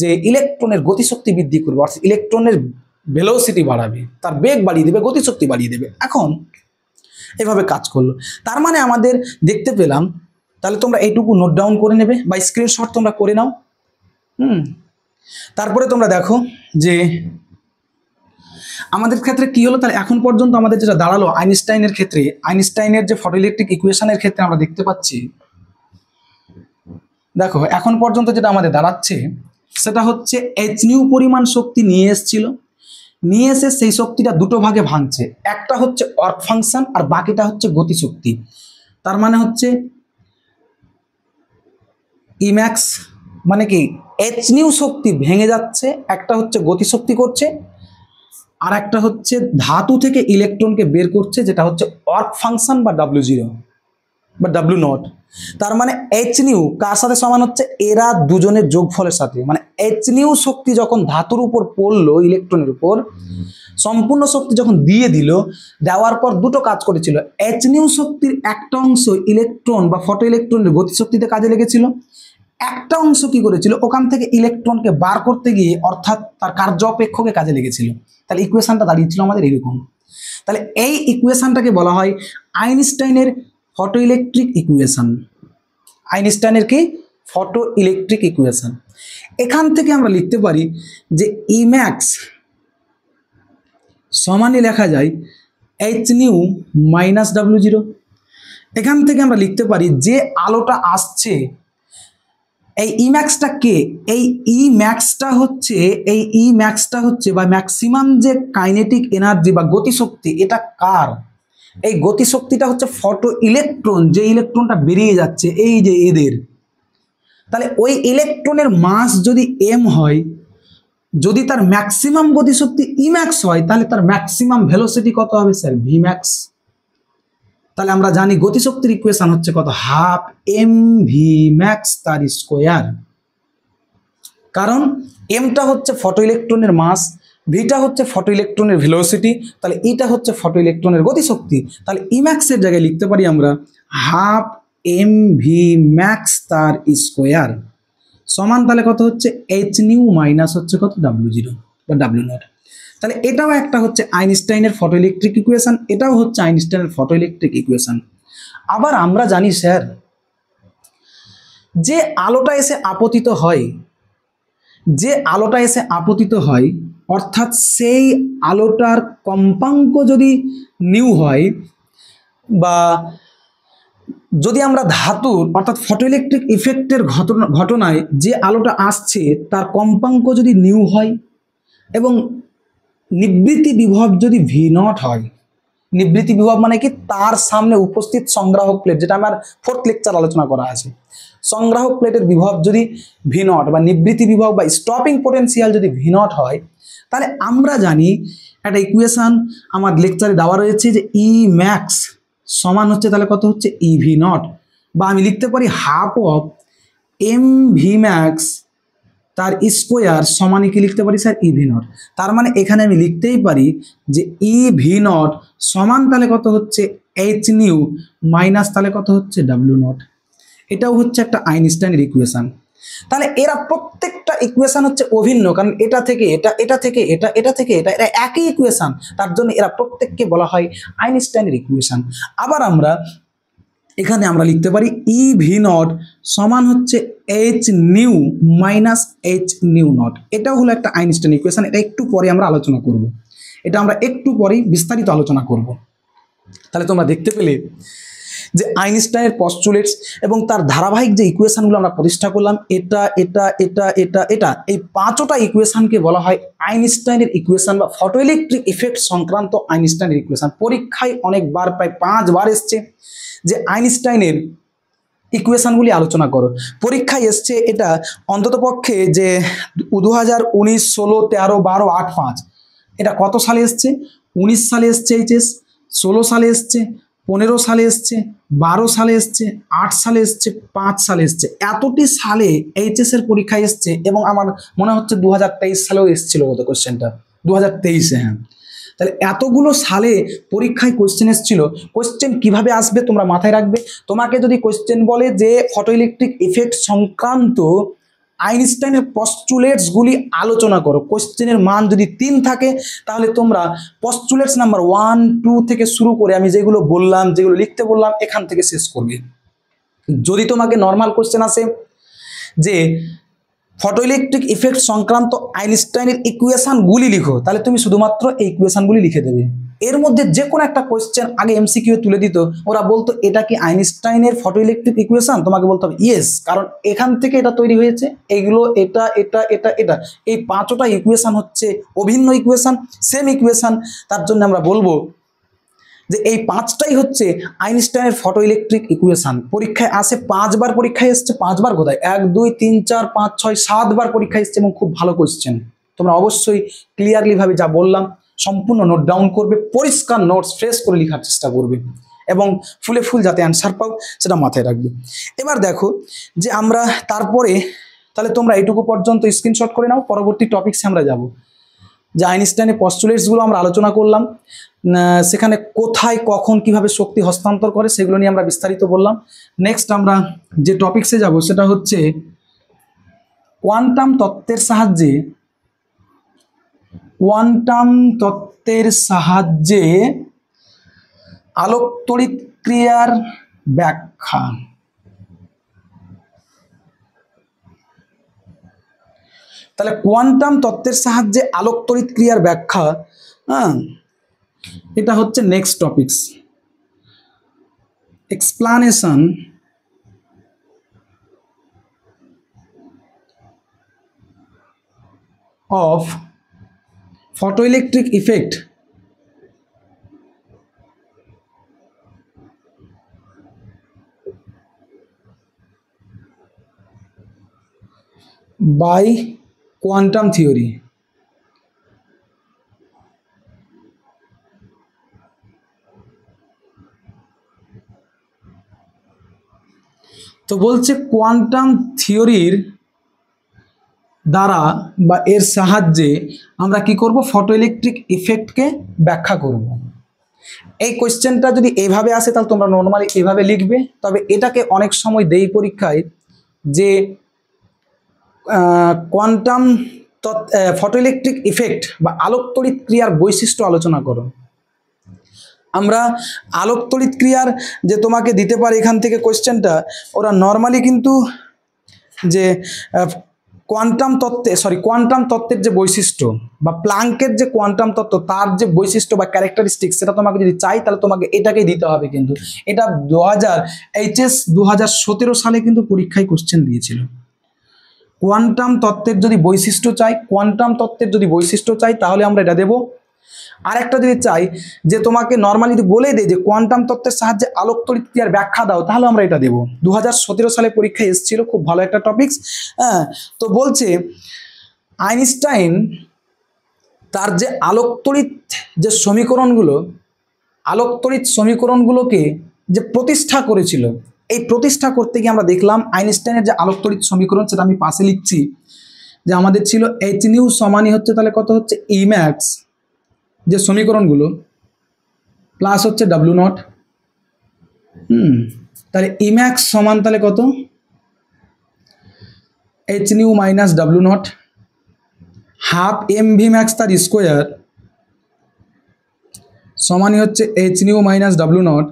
যে ইলেকট্রনের গতিশক্তি বৃদ্ধি করবে, অর্থাৎ ইলেকট্রনের ভেলোসিটি বাড়াবে, তার বেগ বাড়িয়ে দেবে, গতিশক্তি বাড়িয়ে দেবে। এখন এভাবে কাজ করলো। তার মানে আমাদের দেখতে পেলাম তাহলে তোমরা এইটুকু নোট ডাউন করে নেবে বা স্ক্রিনশট তোমরা করে নাও। তারপরে তোমরা দেখো যে আমাদের ক্ষেত্রে কি হলো। তাহলে এখন পর্যন্ত আমাদের যেটা দাঁড়ালো আইনস্টাইনের ক্ষেত্রে, আইনস্টাইনের যে ফটোইলেকট্রিক ইকুয়েশনের ক্ষেত্রে আমরা দেখতে পাচ্ছি, দেখো এখন পর্যন্ত যেটা আমাদের দাঁড়াচ্ছে সেটা হচ্ছে এইচ নিউ পরিমাণ শক্তি নিয়ে এসেছিল, নিয়ে এসে সেই শক্তিটা দুটো ভাগে ভাঙছে, একটা হচ্ছে ওয়ার্ক ফাংশন আর বাকিটা হচ্ছে গতিশক্তি। তার মানে হচ্ছে ইম্যাক্স মানে কি এইচ নিউ শক্তি ভেঙে যাচ্ছে, একটা হচ্ছে গতিশক্তি করছে, আর একটা হচ্ছে ধাতু থেকে ইলেকট্রনকে বের করছে, যেটা হচ্ছে ওয়ার্ক ফাংশন বা W0 বা W0। তার মানে এইচ নিউ কার সাথে সমান হচ্ছে, এরা দুজনের যোগফলের সাথে। মানে এইচ নিউ শক্তি যখন ধাতুর উপর পড়লো, ইলেকট্রনের উপর সম্পূর্ণ শক্তি যখন দিয়ে দিল, দেওয়ার পর দুটো কাজ করেছিল। এইচ নিউ শক্তির একটা অংশ ইলেকট্রন বা ফটো ইলেকট্রনের গতিশক্তিতে কাজে লেগেছিল, একটা অংশ কি করেছিল, ওখান থেকে ইলেকট্রনকে বার করতে গিয়ে অর্থাৎ তার কার্য অপেক্ষকে কাজে লেগেছিল। তাহলে ইকুয়েশনটা দাঁড়িয়েছিল আমাদের এরকম। তাহলে এই ইকুয়েশনটাকে বলা হয় আইনস্টাইনের ফটো ইলেকট্রিক ইকুয়েশন। আইনস্টাইনের কি ফটো ইলেকট্রিক ইকুয়েশন। এখান থেকে আমরা লিখতে পারি যে ইম্যাক্স সমানই লেখা যায় এইচ নিউ মাইনাস W0। এখান থেকে আমরা লিখতে পারি যে আলোটা আসছে, এই ইম্যাক্সটা কে, এই ইম্যাক্সটা হচ্ছে বা ম্যাক্সিমাম যে কাইনেটিক এনার্জি বা গতিশক্তি, এটা কার, এই গতিশক্তিটা হচ্ছে ফটো ইলেকট্রন, যে ইলেকট্রনটা বেরিয়ে যাচ্ছে এই যে এদের। তাহলে ওই ইলেকট্রনের মাস যদি m হয়, যদি তার ম্যাক্সিমাম গতিশক্তি ইম্যাক্স হয়, তাহলে তার ম্যাক্সিমাম ভেলোসিটি কত হবে স্যার, Vmax। তাহলে আমরা জানি গতিশক্তির ইকুয়েশন হচ্ছে কত, হাফ mv ম্যাক্স তার স্কোয়ার। কারণ এমটা হচ্ছে ফটো ইলেকট্রনের মাস, ভিটা হচ্ছে ফটো ইলেকট্রনের ভেলোসিটি, তাহলে এটা হচ্ছে ফটো ইলেকট্রনের গতিশক্তি। তাহলে ইম্যাক্সের জায়গায় লিখতে পারি আমরা হাফ mv ম্যাক্স তার স্কোয়ার সমান তাহলে কত হচ্ছে এইচ নিউ মাইনাস হচ্ছে কত W0 বা W0। তাহলে এটাও একটা হচ্ছে আইনস্টাইনের ফটো ইলেকট্রিক ইকুয়েশন, এটাও হচ্ছে আইনস্টাইনের ফটো ইলেকট্রিক ইকুয়েশন। আবার আমরা জানি স্যার যে আলোটা এসে আপতিত হয়, অর্থাৎ সেই আলোটার কম্পাঙ্ক যদি নিউ হয়, বা যদি আমরা ধাতুর অর্থাৎ ফটোইলেকট্রিক ইফেক্টের ঘটনায় যে আলোটা আসছে তার কম্পাঙ্ক যদি নিউ হয় এবং নিবৃত্তি বিভব যদি V0 হয়, নিবৃত্তি বিভব মানে কি, তার সামনে উপস্থিত সংগ্রাহক প্লেট, যেটা আমার 4th লেকচার আলোচনা করা আছে, সংগ্রাহক প্লেটের বিভব যদি V0 বা নিবৃত্তি বিভব বা স্টপিং পোটেনশিয়াল যদি V0 হয়, তাহলে আমরা জানি একটা ইকুয়েশন আমার লেকচারে দেওয়া রয়েছে যে ই ম্যাক্স সমান হচ্ছে তাহলে কত হচ্ছে EV0, বা আমি লিখতে পারি হাফ অফ mv ম্যাক্স তার স্কোয়ার সমান কি লিখতে পারি স্যার EV0। তার মানে এখানে আমি লিখতেই পারি যে EV0 সমান তাহলে কত হচ্ছে এইচ নিউ মাইনাস তাহলে কত হচ্ছে W0। এটাও হচ্ছে একটা আইনস্টাইনের ইকুয়েশন। তাহলে এরা প্রত্যেকটা ইকুয়েশন হচ্ছে অভিন্ন, কারণ এটা থেকে এটা, এটা থেকে এটা, এটা থেকে এটা, এরা একই ইকুয়েশন, তার জন্য এরা প্রত্যেককে বলা হয় আইনস্টাইনের ইকুয়েশন। আবার আমরা এখানে আমরা লিখতে পারি EV0 সমান হচ্ছে H nu minus H nu not. এটাও হলো একটা আইনস্টাইন ইকুয়েশন, এটা একটু পরে আমরা আলোচনা করব, এটা আমরা একটু পরেই বিস্তারিত আলোচনা করব। তাহলে তোমরা দেখতে পেলে যে আইনস্টাইনের পস্টুলেটস এবং তার ধারাবাহিক যে ইকুয়েশনগুলো আমরা প্রতিষ্ঠা করলাম, এটা এটা এটা এটা এটা, এই 5টা ইকুয়েশনকে বলা হয় আইনস্টাইনের ইকুয়েশন বা ফটোইলেকট্রিক ইফেক্ট সংক্রান্ত আইনস্টাইনের ইকুয়েশন। পরীক্ষায় অনেকবার, প্রায় 5 বার এসছে যে আইনস্টাইনের ইকুয়েশনগুলি আলোচনা করো। পরীক্ষায় এসছে এটা অন্ততপক্ষে যে 2019, 16, 13, 12, 8, 5, এটা কত সালে এসছে, 19 সালে এসছে এইচএস, 16 সালে এসছে, 15 সালে এসছে, 12 সালে এসছে, 8 সালে এসছে, 5 সালে এসছে, এতটি সালে এইচএস এর পরীক্ষায় এসছে। এবং আমার মনে হচ্ছে 2023 সালেও এসেছিল কত কোশ্চেনটা, 2023-এ। হ্যাঁ, তাহলে এতগুলো সালে পরীক্ষায় কোশ্চেন এসেছিল। কোশ্চেন কিভাবে আসবে তোমরা মাথায় রাখবে, তোমাকে যদি কোশ্চেন বলে যে ফটোইলেকট্রিক ইফেক্ট সংক্রান্ত আইনস্টাইনের পস্টুলেটসগুলি আলোচনা করো, কোশ্চেনের মান যদি 3 থাকে, তাহলে তোমরা পস্টুলেটস নাম্বার 1, 2 থেকে শুরু করে আমি যেগুলো বললাম, যেগুলো লিখতে বললাম, এখান থেকে শেষ করবে। যদি তোমাকে নর্মাল কোশ্চেন আসে যে ফটোইলেকট্রিক ইফেক্ট সংক্রান্ত আইনস্টাইনের ইকুয়েশনগুলি লিখো, তাহলে তুমি শুধুমাত্র এই ইকুয়েশনগুলি লিখে দেবে। এর মধ্যে যে কোনো একটা কোশ্চেন আগে এমসিকিউ তুলে দিত, ওরা বলতো এটা কি আইনস্টাইনের ফটোইলেকট্রিক ইকুয়েশন, তোমাকে বলতে হবে ইয়েস, কারণ এখান থেকে এটা তৈরি হয়েছে, এইগুলো এটা এটা এটা এটা, এই পাঁচটা ইকুয়েশন হচ্ছে অভিন্ন ইকুয়েশন, সেম ইকুয়েশন। তার জন্য আমরা বলবো যে এই পাঁচটাই হচ্ছে আইনস্টাইনের ফটোইলেকট্রিক ইকুয়েশন। পরীক্ষায় আসে 5 বার, পরীক্ষায় এসছে 5 বার, কোথায় 1 2 3 4 5 6 7 বার পরীক্ষায় এসছে, এবং খুব ভালো কোশ্চেন। তোমরা অবশ্যই ক্লিয়ারলি ভাবে যা বললাম সম্পূর্ণ নোট ডাউন করবে, পরিষ্কার নোটস ফ্রেশ করে লেখার চেষ্টা করবে, এবং ফুলে ফুল যাতে অ্যান্সার পাও সেটা মাথায় রাখবে। এবার দেখো যে আমরা তারপরে, তাহলে তোমরা এইটুকু পর্যন্ত স্ক্রিনশট করে নাও, পরবর্তী টপিকসে আমরা যাব। যে আইনস্টাইনের পস্টুলেটসগুলো আমরা আলোচনা করলাম, সেখানে কোথায় কখন কিভাবে শক্তি হস্তান্তর করে সেগুলো নিয়ে আমরা বিস্তারিত বললাম। নেক্সট আমরা যে টপিকসে যাব সেটা হচ্ছে কোয়ান্টাম তত্ত্বের সাহায্যে আলোক তড়িৎ ক্রিয়ার ব্যাখ্যা। তাহলে কোয়ান্টাম তত্ত্বের সাহায্যে আলোক তড়িৎ ক্রিয়ার ব্যাখ্যা, এটা হচ্ছে next topics. Explanation of photoelectric effect by quantum theory। তো বলছে কোয়ান্টাম থিওরির দ্বারা বা এর সাহায্যে আমরা কি করব, ফটোইলেকট্রিক ইফেক্টকে ব্যাখ্যা করব। এই কোশ্চেনটা যদি এইভাবে আসে তাহলে তোমরা নর্মালি এইভাবে লিখবে, তবে এটাকে অনেক সময় দেই পরীক্ষায় যে কোয়ান্টাম ফটোইলেকট্রিক ইফেক্ট বা আলোক তড়িৎ ক্রিয়ার বৈশিষ্ট্য আলোচনা করো। আমরা আলোক তড়িৎ ক্রিয়ার যে তোমাকে দিতে পারে এখান থেকে কোশ্চেনটা, ওরা নর্মালি কিন্তু যে কোয়ান্টাম তত্ত্বের যে বৈশিষ্ট্য বা প্লাঙ্কের যে কোয়ান্টাম তত্ত্ব তার যে বৈশিষ্ট্য বা ক্যারেক্টারিস্টিক্স, সেটা তোমাকে যদি চাই তাহলে তোমাকে এটাকেই দিতে হবে। কিন্তু এটা 2017 সালে কিন্তু পরীক্ষায় কোশ্চেন দিয়েছিল। কোয়ান্টাম তত্ত্বের যদি বৈশিষ্ট্য চাই তাহলে আমরা এটা দেব। আরেকটা যদি চাই যে তোমাকে নর্মালি যদি বলে দেয় যে কোয়ান্টাম তত্ত্বের সাহায্যে আলোক তড়িৎ ক্রিয়ার ব্যাখ্যা দাও, তাহলে আমরা এটা দেব। 2017 সালে পরীক্ষায় এসেছিল, খুব ভালো একটা টপিকস। তো বলছে আইনস্টাইন তার যে আলোক তড়িৎ সমীকরণগুলোকে যে প্রতিষ্ঠা করেছিল, এই প্রতিষ্ঠা করতে গিয়ে আমরা দেখলাম আইনস্টাইনের যে আলোক তড়িৎ সমীকরণ, সেটা আমি পাশে লিখছি, যে আমাদের ছিল এইচ নিউ সমানই হচ্ছে তাহলে কত হচ্ছে ই ম্যাক্স যে সমীকরণগুলো, প্লাস হচ্ছে ডাব্লিউ নট। তাহলে ই ম্যাক্স সমান তাহলে কত, H nu minus W naught, half M V max তার স্কোয়ার সমানই হচ্ছে H nu minus W naught,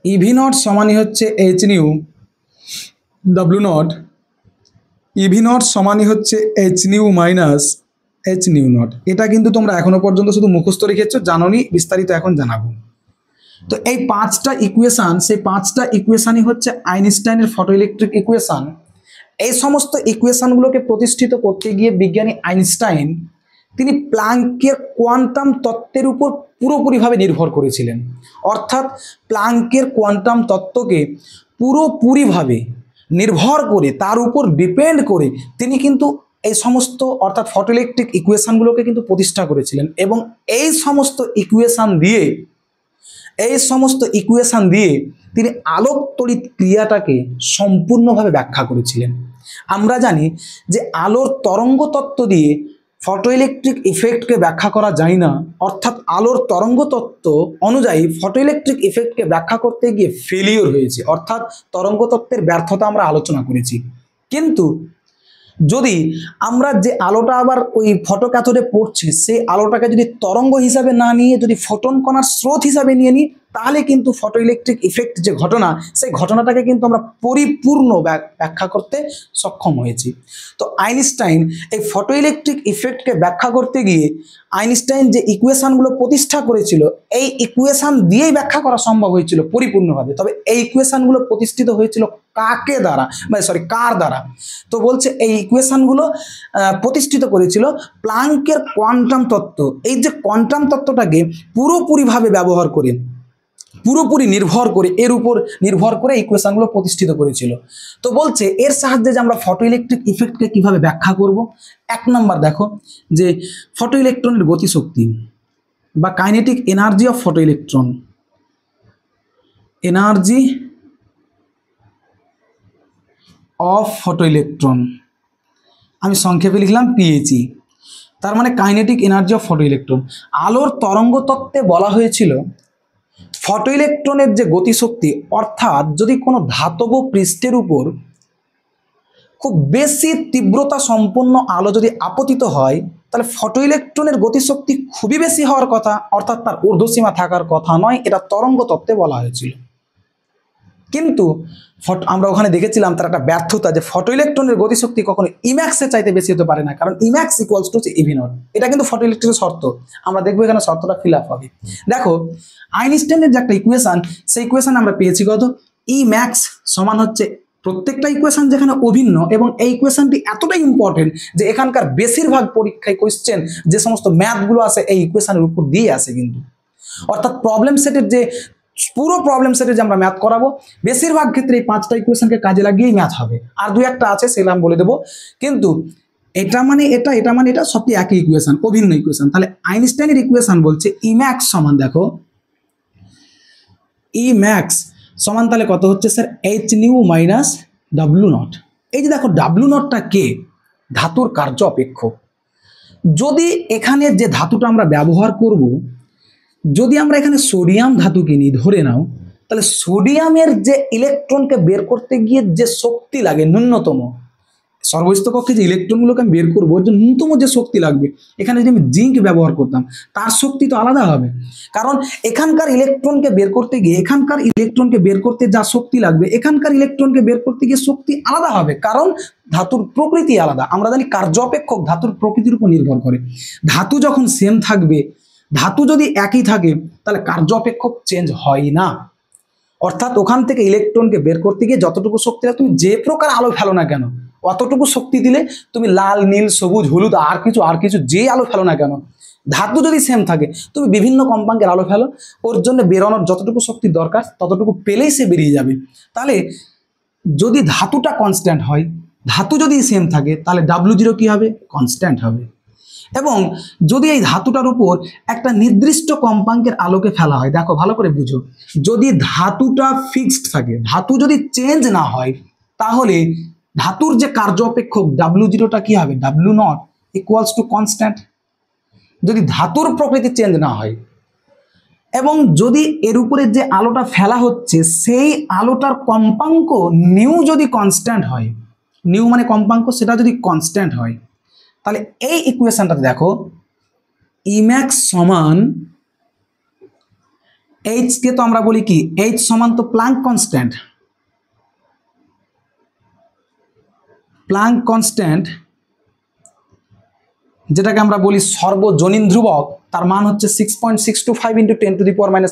E V naught সমানই হচ্ছে H nu W naught, E V naught সমানই হচ্ছে H nu minus H nu naught. এটা কিন্তু তোমরা এখনো পর্যন্ত শুধু মুখস্থ রেখেছো, জানোনি, বিস্তারিত এখন জানাবো। তো এই 5টা ইকুয়েশন, সেই 5টা ইকুয়েশনই হচ্ছে আইনস্টাইনের ফটোইলেকট্রিক ইকুয়েশন। এই সমস্ত ইকুয়েশনগুলোকে প্রতিষ্ঠিত করতে গিয়ে বিজ্ঞানী আইনস্টাইন তিনি প্লাঙ্কের কোয়ান্টাম তত্ত্বের উপর পুরোপুরিভাবে নির্ভর করেছিলেন। অর্থাৎ প্লাঙ্কের কোয়ান্টাম তত্ত্বকে পুরোপুরিভাবে নির্ভর করে, তার উপর ডিপেন্ড করে তিনি কিন্তু এই সমস্ত অর্থাৎ ফটোইলেকট্রিক ইকুয়েশনগুলোকে কিন্তু প্রতিষ্ঠা করেছিলেন, এবং এই সমস্ত ইকুয়েশন দিয়ে তিনি আলোক তড়িৎ ক্রিয়াটাকে সম্পূর্ণভাবে ব্যাখ্যা করেছিলেন। আমরা জানি যে আলোর তরঙ্গ তত্ত্ব দিয়ে ফটোইলেকট্রিক ইফেক্টকে ব্যাখ্যা করা যায় না, অর্থাৎ আলোর তরঙ্গ তত্ত্ব অনুযায়ী ফটোইলেকট্রিক ইফেক্টকে ব্যাখ্যা করতে গিয়ে ফেলিওর হয়েছে, অর্থাৎ তরঙ্গ তত্ত্বের ব্যর্থতা আমরা আলোচনা করেছি। কিন্তু যদি আমরা যে আলোটা আবার ওই ফটো ক্যাথোডে পড়ছে, সেই আলোটাকে যদি তরঙ্গ হিসাবে না নিয়ে যদি ফোটন কণার স্রোত হিসাবে নিয়ে নিই, তাহলে কিন্তু ফটো ইলেকট্রিক ইফেক্ট যে ঘটনা, সেই ঘটনাটাকে কিন্তু আমরা পরিপূর্ণ ব্যাখ্যা করতে সক্ষম হয়েছি। তো আইনস্টাইন এই ফটো ইলেকট্রিক ইফেক্টকে ব্যাখ্যা করতে গিয়ে আইনস্টাইন যে ইকুয়েশনগুলো প্রতিষ্ঠা করেছিল, এই ইকুয়েশন দিয়েই ব্যাখ্যা করা সম্ভব হয়েছিল পরিপূর্ণভাবে। তবে এই ইকুয়েশনগুলো প্রতিষ্ঠিত হয়েছিল কার দ্বারা? তো বলছে এই ইকুয়েশনগুলো প্রতিষ্ঠিত করেছিল প্লাঙ্কের কোয়ান্টাম তত্ত্ব। এই যে কোয়ান্টাম তত্ত্বটাকে পুরোপুরিভাবে ব্যবহার করে, পুরোপুরি এর উপর নির্ভর করে ইকুয়েশনগুলো প্রতিষ্ঠিত করেছিল। তো বলছে এর সাহায্যে যে আমরা ফটো ইলেকট্রিক ইফেক্টকে কিভাবে ব্যাখ্যা করব। 1 নম্বর দেখো যে ফটো ইলেকট্রনের গতিশক্তি বা kinetic energy of photo electron, energy of photo electron, আমি সংক্ষেপে লিখলাম পিএইচই। তার মানে kinetic energy of photo electron. আলোর তরঙ্গ তত্ত্বে বলা হয়েছিল ফটো ইলেকট্রনের যে গতিশক্তি, অর্থাৎ যদি কোনো ধাতব পৃষ্ঠের উপর খুব বেশি তীব্রতা সম্পন্ন আলো যদি আপতিত হয়, তাহলে ফটো ইলেকট্রনের গতিশক্তি খুবই বেশি হওয়ার কথা, অর্থাৎ তার ঊর্ধ্বসীমা থাকার কথা নয়। এটা তরঙ্গ তত্ত্বে বলা হয়েছিল। কিন্তু আমরা ওখানে দেখেছিলাম তার একটা ব্যর্থতা, যে ফটো ইলেকট্রনের গতিশক্তি কখনো ইম্যাক্সের চাইতে বেশি হতে পারে না, কারণ E max equals to EV not. এটা কিন্তু ফটো ইলেকট্রনের শর্ত। আমরা দেখবো এখানে শর্তটা ফিল আপ হবে। দেখো আইনস্টাইনের যে একটা ইকুয়েশন, সেই ইকুয়েশন আমরা পেয়েছি কত, ই ম্যাক্স সমান হচ্ছে প্রত্যেকটা ইকুয়েশন যেখানে অভিন্ন, এবং এই ইকুয়েশনটি এতটাই ইম্পর্টেন্ট যে এখানকার বেশিরভাগ পরীক্ষায় কোয়েশ্চেন যে সমস্ত ম্যাথগুলো আছে এই ইকুয়েশনের উপর দিয়ে আসে কিন্তু। অর্থাৎ প্রবলেম সেটের যে পুরো প্রবলেম সেটে যে আমরা ম্যাথ করাবো, বেশিরভাগ ক্ষেত্রে এই 5টা ইকুয়েশনকে কাজে লাগিয়েই ম্যাথ হবে। আর 2-1টা আছে সেগুলো আমি বলে দেবো, কিন্তু এটা মানে এটা, এটা মানে এটা, সবটি একই ইকুয়েশন, অভিন্ন ইকুয়েশন। তাহলে আইনস্টাইনের ইকুয়েশন বলছে ই ম্যাক্স সমান, দেখো ই ম্যাক্স সমান তাহলে কত হচ্ছে sir, H nu minus W not. এই যে দেখো ডাব্লু নটটা কে, ধাতুর কার্য অপেক্ষক। যদি এখানে যে ধাতুটা আমরা ব্যবহার করব, যদি আমরা এখানে সোডিয়াম ধাতুকে নিই, ধরে নাও, তাহলে সোডিয়ামের যে ইলেকট্রনকে বের করতে গিয়ে যে শক্তি লাগে ন্যূনতম, সর্বোচ্চ কক্ষে যে ইলেকট্রনগুলোকে আমি বের করবো, ওর যে ন্যূনতম যে শক্তি লাগবে, এখানে যদি আমি জিঙ্ক ব্যবহার করতাম তার শক্তি তো আলাদা হবে। কারণ এখানকার ইলেকট্রনকে বের করতে গিয়ে, এখানকার ইলেকট্রনকে বের করতে যা শক্তি লাগবে, এখানকার ইলেকট্রনকে বের করতে গিয়ে শক্তি আলাদা হবে, কারণ ধাতুর প্রকৃতি আলাদা। আমরা জানি কার্য অপেক্ষক ধাতুর প্রকৃতির উপর নির্ভর করে। ধাতু যখন সেম থাকবে, ধাতু যদি একই থাকে, তাহলে কার্য অপেক্ষক চেঞ্জ হয় না। অর্থাৎ ওখান থেকে ইলেকট্রনকে বের করতে গিয়ে যতটুকু শক্তি লাগে, তুমি যে প্রকার আলো ফেলো না কেন, অতটুকু শক্তি দিলে তুমি লাল, নীল, সবুজ, হলুদ, আর কিছু যে আলো ফেলো না কেন, ধাতু যদি সেম থাকে, তুমি বিভিন্ন কম্পাঙ্কের আলো ফেলো, ওর জন্য বেরোনোর যতটুকু শক্তি দরকার ততটুকু পেলেই সে বেরিয়ে যাবে। তাহলে যদি ধাতুটা কনস্ট্যান্ট হয়, ধাতু যদি সেম থাকে, তাহলে W0 কি হবে, কনস্ট্যান্ট হবে। এবং যদি এই ধাতুটার উপর একটা নির্দিষ্ট কম্পাঙ্কের আলোকে ফেলা হয়, দেখো ভালো করে বুঝো, যদি ধাতুটা ফিক্সড থাকে, ধাতু যদি চেঞ্জ না হয়, তাহলে ধাতুর যে কার্য অপেক্ষক W0টা কি হবে, W0 ইকুয়ালস টু কনস্ট্যান্ট। যদি ধাতুর প্রকৃতি চেঞ্জ না হয়, এবং যদি এর উপরে যে আলোটা ফেলা হচ্ছে সেই আলোটার কম্পাঙ্ক নিউ যদি কনস্ট্যান্ট হয়, নিউ মানে কম্পাঙ্ক, সেটা যদি কনস্ট্যান্ট হয়, তাহলে এই ইকুয়েশনটাতে দেখো ই ম্যাক্স সমান এইচ কে তো আমরা বলি কি, এইচ সমান তো প্লাঙ্ক কনস্ট্যান্ট, প্লাঙ্ক কনস্ট্যান্ট যেটাকে আমরা বলি সর্বজনীন ধ্রুবক, তার মান হচ্ছে 6.625 ×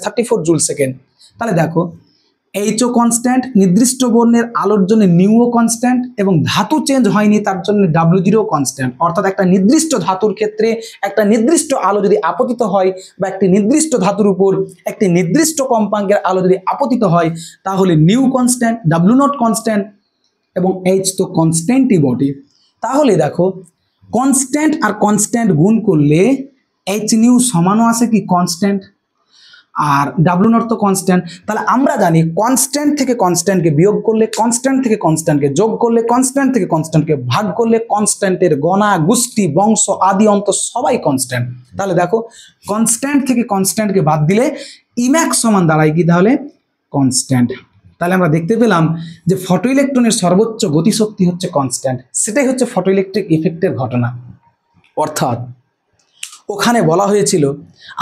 10⁻³ জুল সেকেন্ড। তাহলে দেখো এইচও কনস্ট্যান্ট, নির্দিষ্ট বর্ণের আলোর জন্য নিউও কনস্ট্যান্ট, এবং ধাতু চেঞ্জ হয়নি তার জন্য W0 কনস্ট্যান্ট। অর্থাৎ একটা নির্দিষ্ট ধাতুর ক্ষেত্রে একটা নির্দিষ্ট আলো যদি আপতিত হয়, বা একটি নির্দিষ্ট ধাতুর উপর একটি নির্দিষ্ট কম্পাঙ্কের আলো যদি আপতিত হয়, তাহলে নিউ কনস্ট্যান্ট, W0 কনস্ট্যান্ট, এবং এইচ তো কনস্ট্যান্টই বটে। তাহলে দেখো কনস্ট্যান্ট আর কনস্ট্যান্ট গুণ করলে এইচ নিউ সমানও আসে কি, কনস্ট্যান্ট, আর W0 তো কনস্ট্যান্ট। তাহলে আমরা জানি কনস্ট্যান্ট থেকে কনস্ট্যান্টকে বিয়োগ করলে, কনস্ট্যান্ট থেকে কনস্ট্যান্টকে যোগ করলে, কনস্ট্যান্ট থেকে কনস্ট্যান্টকে ভাগ করলে, কনস্ট্যান্টের গণা, গোষ্ঠী, বংশ, আদি অন্ত সবাই কনস্ট্যান্ট। তাহলে দেখো কনস্ট্যান্ট থেকে কনস্ট্যান্টকে বাদ দিলে ইম্যাক্স সমান দাঁড়ায় কি, তাহলে কনস্ট্যান্ট। তাহলে আমরা দেখতে পেলাম যে ফটো ইলেকট্রনের সর্বোচ্চ গতিশক্তি হচ্ছে কনস্ট্যান্ট। সেটাই হচ্ছে ফটো ইলেকট্রিক ইফেক্টের ঘটনা। অর্থাৎ ওখানে বলা হয়েছিল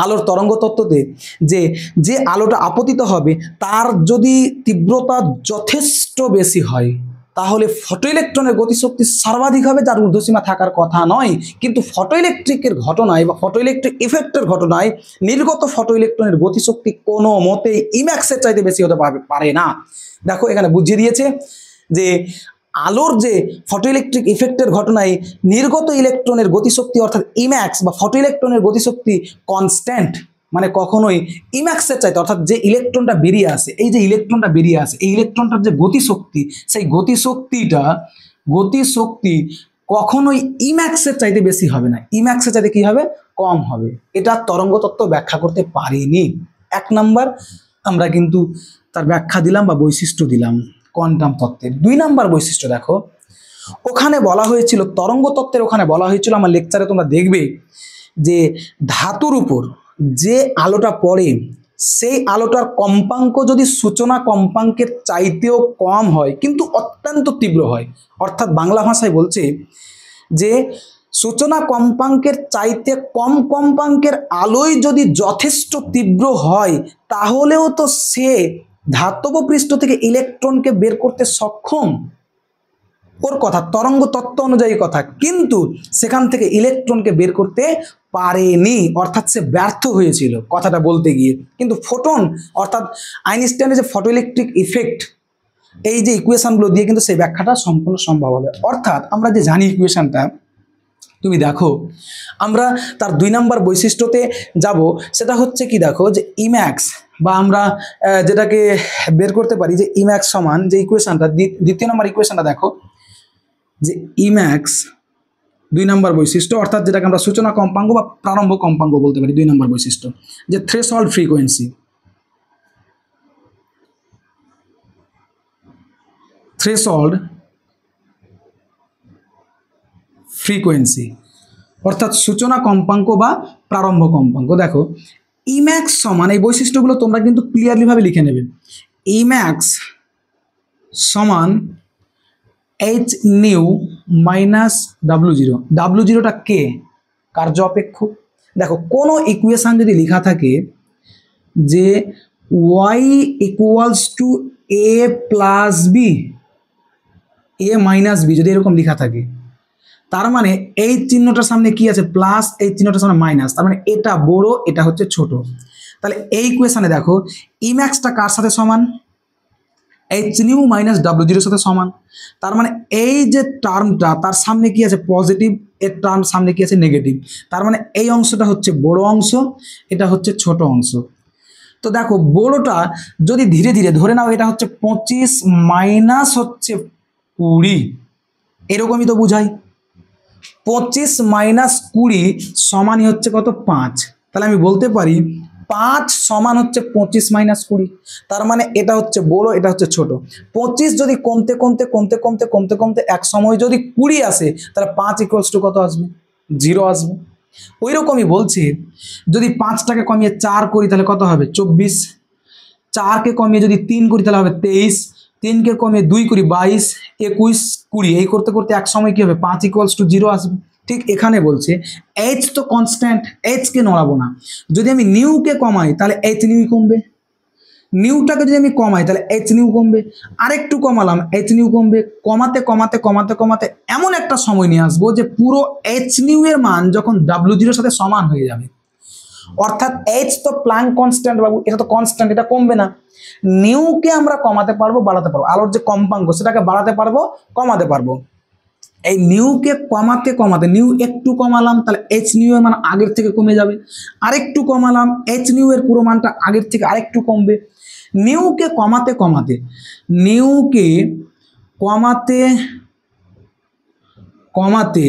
আলোর তরঙ্গ তত্ত্বতে যে যে আলোটা আপতিত হবে তার যদি তীব্রতা যথেষ্ট বেশি হয় তাহলে ফটো ইলেকট্রনের গতিশক্তি সর্বাধিক হবে, যার ঊর্ধ্বসীমা থাকার কথা নয়। কিন্তু ফটো ইলেকট্রিকের ঘটনায় বা ফটো ইলেকট্রিক ইফেক্টের ঘটনায় নির্গত ফটো ইলেকট্রনের গতিশক্তি কোনো মতেই ইম্যাক্সের চাইতে বেশি হতে পারে না। দেখো এখানে বুঝিয়ে দিয়েছে যে আলোর যে ফটো ইলেকট্রিক ইফেক্টের ঘটনায় নির্গত ইলেকট্রনের গতিশক্তি অর্থাৎ ইম্যাক্স বা ফটো ইলেকট্রনের গতিশক্তি কনস্ট্যান্ট, মানে কখনোই ইম্যাক্সের চাইতে, অর্থাৎ যে ইলেকট্রনটা বেরিয়ে আসে, এই যে ইলেকট্রনটা বেরিয়ে আসে, এই ইলেকট্রনটার যে গতিশক্তি, সেই গতিশক্তি কখনোই ইম্যাক্সের চাইতে বেশি হবে না, ইম্যাক্সের চাইতে কি হবে, কম হবে। এটা তরঙ্গ তত্ত্ব ব্যাখ্যা করতে পারিনি। 1 নাম্বার আমরা কিন্তু তার ব্যাখ্যা দিলাম বা বৈশিষ্ট্য দিলাম কোয়ান্টাম তত্ত্বের। 2 নাম্বার বৈশিষ্ট্য দেখো, ওখানে বলা হয়েছিল তরঙ্গ তত্ত্বের, ওখানে বলা হয়েছিল, আমার লেকচারে তোমরা দেখবে যে ধাতুর উপর যে আলোটা পড়ে সেই আলোটার কম্পাঙ্ক যদি সূচনা কম্পাঙ্কের চাইতেও কম হয় কিন্তু অত্যন্ত তীব্র হয়, অর্থাৎ বাংলা ভাষায় বলছে যে সূচনা কম্পাঙ্কের চাইতে কম কম্পাঙ্কের আলোয় যদি যথেষ্ট তীব্র হয় তাহলেও তো সে ধাতব পৃষ্ঠ থেকে ইলেকট্রনকে বের করতে সক্ষম, ওর কথা তরঙ্গ তত্ত্ব অনুযায়ী কথা, কিন্তু সেখান থেকে ইলেকট্রনকে বের করতে পারেনি, অর্থাৎ সে ব্যর্থ হয়েছিল কথাটা বলতে গিয়ে। কিন্তু ফোটন অর্থাৎ আইনস্টাইনের যে ফটো ইলেকট্রিক ইফেক্ট, এই যে ইকুয়েশনগুলো দিয়ে কিন্তু সেই ব্যাখ্যাটা সম্পূর্ণ সম্ভব হবে। অর্থাৎ আমরা যে জানি ইকুয়েশনটা, তুমি দেখো আমরা তার 2 নাম্বার বৈশিষ্ট্যতে যাব, সেটা হচ্ছে কি, দেখো যে ইম্যাক্স বা আমরা যেটাকে বের করতে পারি যে ইম্যাক্স সমান যে ইকুয়েশনটা, 2 নম্বর ইকুয়েশনটা দেখো যে ইম্যাক্স 2 নম্বর বৈশিষ্ট্য, অর্থাৎ যেটাকে আমরা সূচনা কম্পাঙ্ক বা প্রারম্ভ কম্পাঙ্ক বলতে পারি, 2 নম্বর বৈশিষ্ট্য যে থ্রেশহোল্ড ফ্রিকোয়েন্সি অর্থাৎ সূচনা কম্পাঙ্ক বা প্রারম্ভ কম্পাঙ্ক। দেখো ইম্যাক্স সমান, এই বৈশিষ্ট্যগুলো তোমরা কিন্তু ক্লিয়ারলি ভাবে লিখে নেবে, ইম্যাক্স সমান এইচ নিউ মাইনাস W0। W0টা কে, কার্য অপেক্ষক। দেখো কোনো ইকুয়েশন যদি লেখা থাকে যে y equals to a plus B, a minus B, যদি এরকম লেখা থাকে তার মানে এই চিহ্নটার সামনে কি আছে, প্লাস, এই চিহ্নটার সামনে মাইনাস, তার মানে এটা বড় এটা হচ্ছে ছোট। তাহলে এই ইকুয়েশনে দেখো ইম্যাক্সটা কার সাথে সমান, এইচ নিউ মাইনাস W0 সাথে সমান। তার মানে এই যে টার্মটা তার সামনে কি আছে পজিটিভ, এর টার্ম সামনে কি আছে নেগেটিভ, তার মানে এই অংশটা হচ্ছে বড় অংশ, এটা হচ্ছে ছোট অংশ। তো দেখো বড়টা যদি ধীরে ধীরে ধরে নাও, এটা হচ্ছে 25 মাইনাস হচ্ছে 20, এরকমই তো বুঝাই। 25 মাইনাস 20 সমানই হচ্ছে কত, 5। তাহলে আমি বলতে পারি 5 সমান হচ্ছে 25 মাইনাস 20, তার মানে এটা হচ্ছে বড় এটা হচ্ছে ছোট। 25 যদি কমতে কমতে কমতে কমতে কমতে কমতে এক সময় যদি 20 আসে, তাহলে 5 ইকুয়ালস টু কত আসবে, 0 আসবে। ওই রকমই বলছে যদি 5টাকে কমিয়ে 4 করি তাহলে কত হবে, 24। 4কে কমিয়ে যদি 3 করি তাহলে হবে 23। 3কে কমিয়ে 2 করি 22, 21, 20, এই করতে করতে এক সময় কি হবে, 5 ইকুয়ালস টু 0 আসবে। ঠিক এখানে বলছে এইচ তো কনস্ট্যান্ট, এইচকে নড়াবো না, যদি আমি নিউকে কমাই তাহলে এইচ নিউ কমবে, নিউটাকে যদি আমি কমাই তাহলে এইচ নিউ কমবে, আরেকটু কমালাম এইচ নিউ কমবে, কমাতে কমাতে কমাতে কমাতে এমন একটা সময় নিয়ে আসবো যে পুরো এইচ নিউ এর মান যখন W0 সাথে সমান হয়ে যাবে, অর্থাৎ এইচ তো প্ল্যাঙ্ক কনস্ট্যান্ট বাবু, এটা তো কনস্ট্যান্ট, এটা কমবে না। নিউকে আমরা কমাতে পারবো বাড়াতে পারবো, আলোর যে কম্পাঙ্ক সেটাকে বাড়াতে পারবো কমাতে পারবো। এই নিউকে কমাতে কমাতে, নিউ একটু কমালাম তাহলে এইচ নিউ এর মান আগের থেকে কমে যাবে, আরেকটু কমালাম এইচ নিউ এর পুরো মানটা আগের থেকে আরেকটু কমবে। নিউকে কমাতে কমাতে, নিউকে কমাতে কমাতে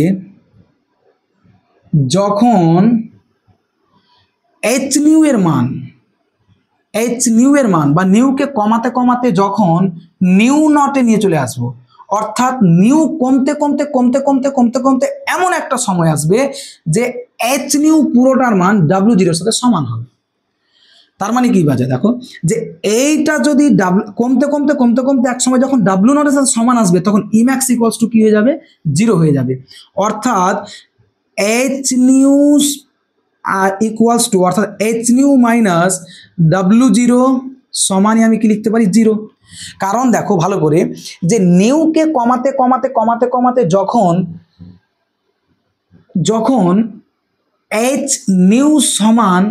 যখন এইচ নিউ এর মান বা নিউকে কমাতে কমাতে যখন নিউ নটে নিয়ে চলে আসবো, অর্থাৎ নিউ কমতে কমতে কমতে কমতে কমতে কমতে এমন একটা সময় আসবে যে এইচ নিউ পুরোটার মান W0 এর সাথে সমান হবে। তার মানে কি বাজে, দেখো যে এইটা যদি কমতে কমতে কমতে কমতে এক সময় যখন W0 এর সাথে সমান আসবে তখন ইম্যাক্স ইকুয়ালস টু কি হয়ে যাবে, 0 হয়ে যাবে। অর্থাৎ এইচ নিউ ইকুয়ালস টু অর্থাৎ H nu minus W zero সমানই আমি কি লিখতে পারি 0। কারণ দেখো ভালো করে যে নিউকে কমাতে কমাতে কমাতে কমাতে যখন যখন এইচ নিউ সমান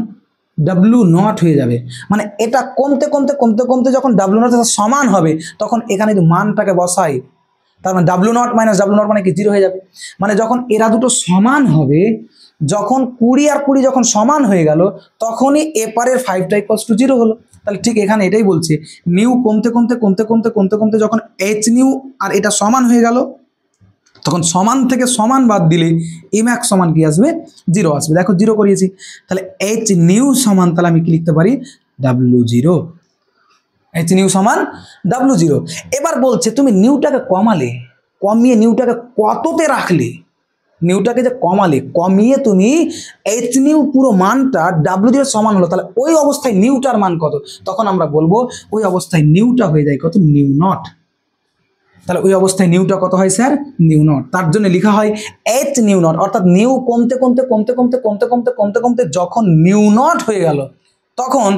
ডাব্লু নট হয়ে যাবে, মানে এটা কমতে কমতে কমতে কমতে যখন ডাব্লু নট সমান হবে তখন এখানে যদি মানটাকে বসাই তার মানে W not minus W not মানে কি 0 হয়ে যাবে। মানে যখন এরা দুটো সমান হবে, যখন 20 আর 20 যখন সমান হয়ে গেল তখনই এপারের 5টা ইকুয়ালস টু 0 হলো। তাহলে ঠিক এখানে এটাই বলছে নিউ কমতে কমতে কমতে কমতে কমতে কমতে যখন এইচ নিউ আর এটা সমান হয়ে গেল তখন সমান থেকে সমান বাদ দিলে ইম্যাক্স সমান কি আসবে 0 আসবে। দেখো 0 করিয়েছি, তাহলে এইচ নিউ সমান তাহলে আমি কি লিখতে পারি W0, এইচ নিউ সমান W0। এবার বলছে তুমি নিউটাকে কমালে, কমিয়ে নিউটাকে কততে রাখলে, নিউটাকে যে কমালে কমিয়ে তুমি এইচ নিউ পুরো মানটা W0 সমান হলো, তাহলে ওই অবস্থায় নিউটার মান কত, তখন আমরা বলবো ওই অবস্থায় নিউটা হয়ে যায় কত নিউ নট। তাহলে ওই অবস্থায় নিউটা কত হয় স্যার নিউ নট, তার জন্য লেখা হয় এইচ নিউ নট। অর্থাৎ নিউ কমতে কমতে কমতে কমতে কমতে কমতে কমতে কমতে যখন নিউ নট হয়ে গেল তখন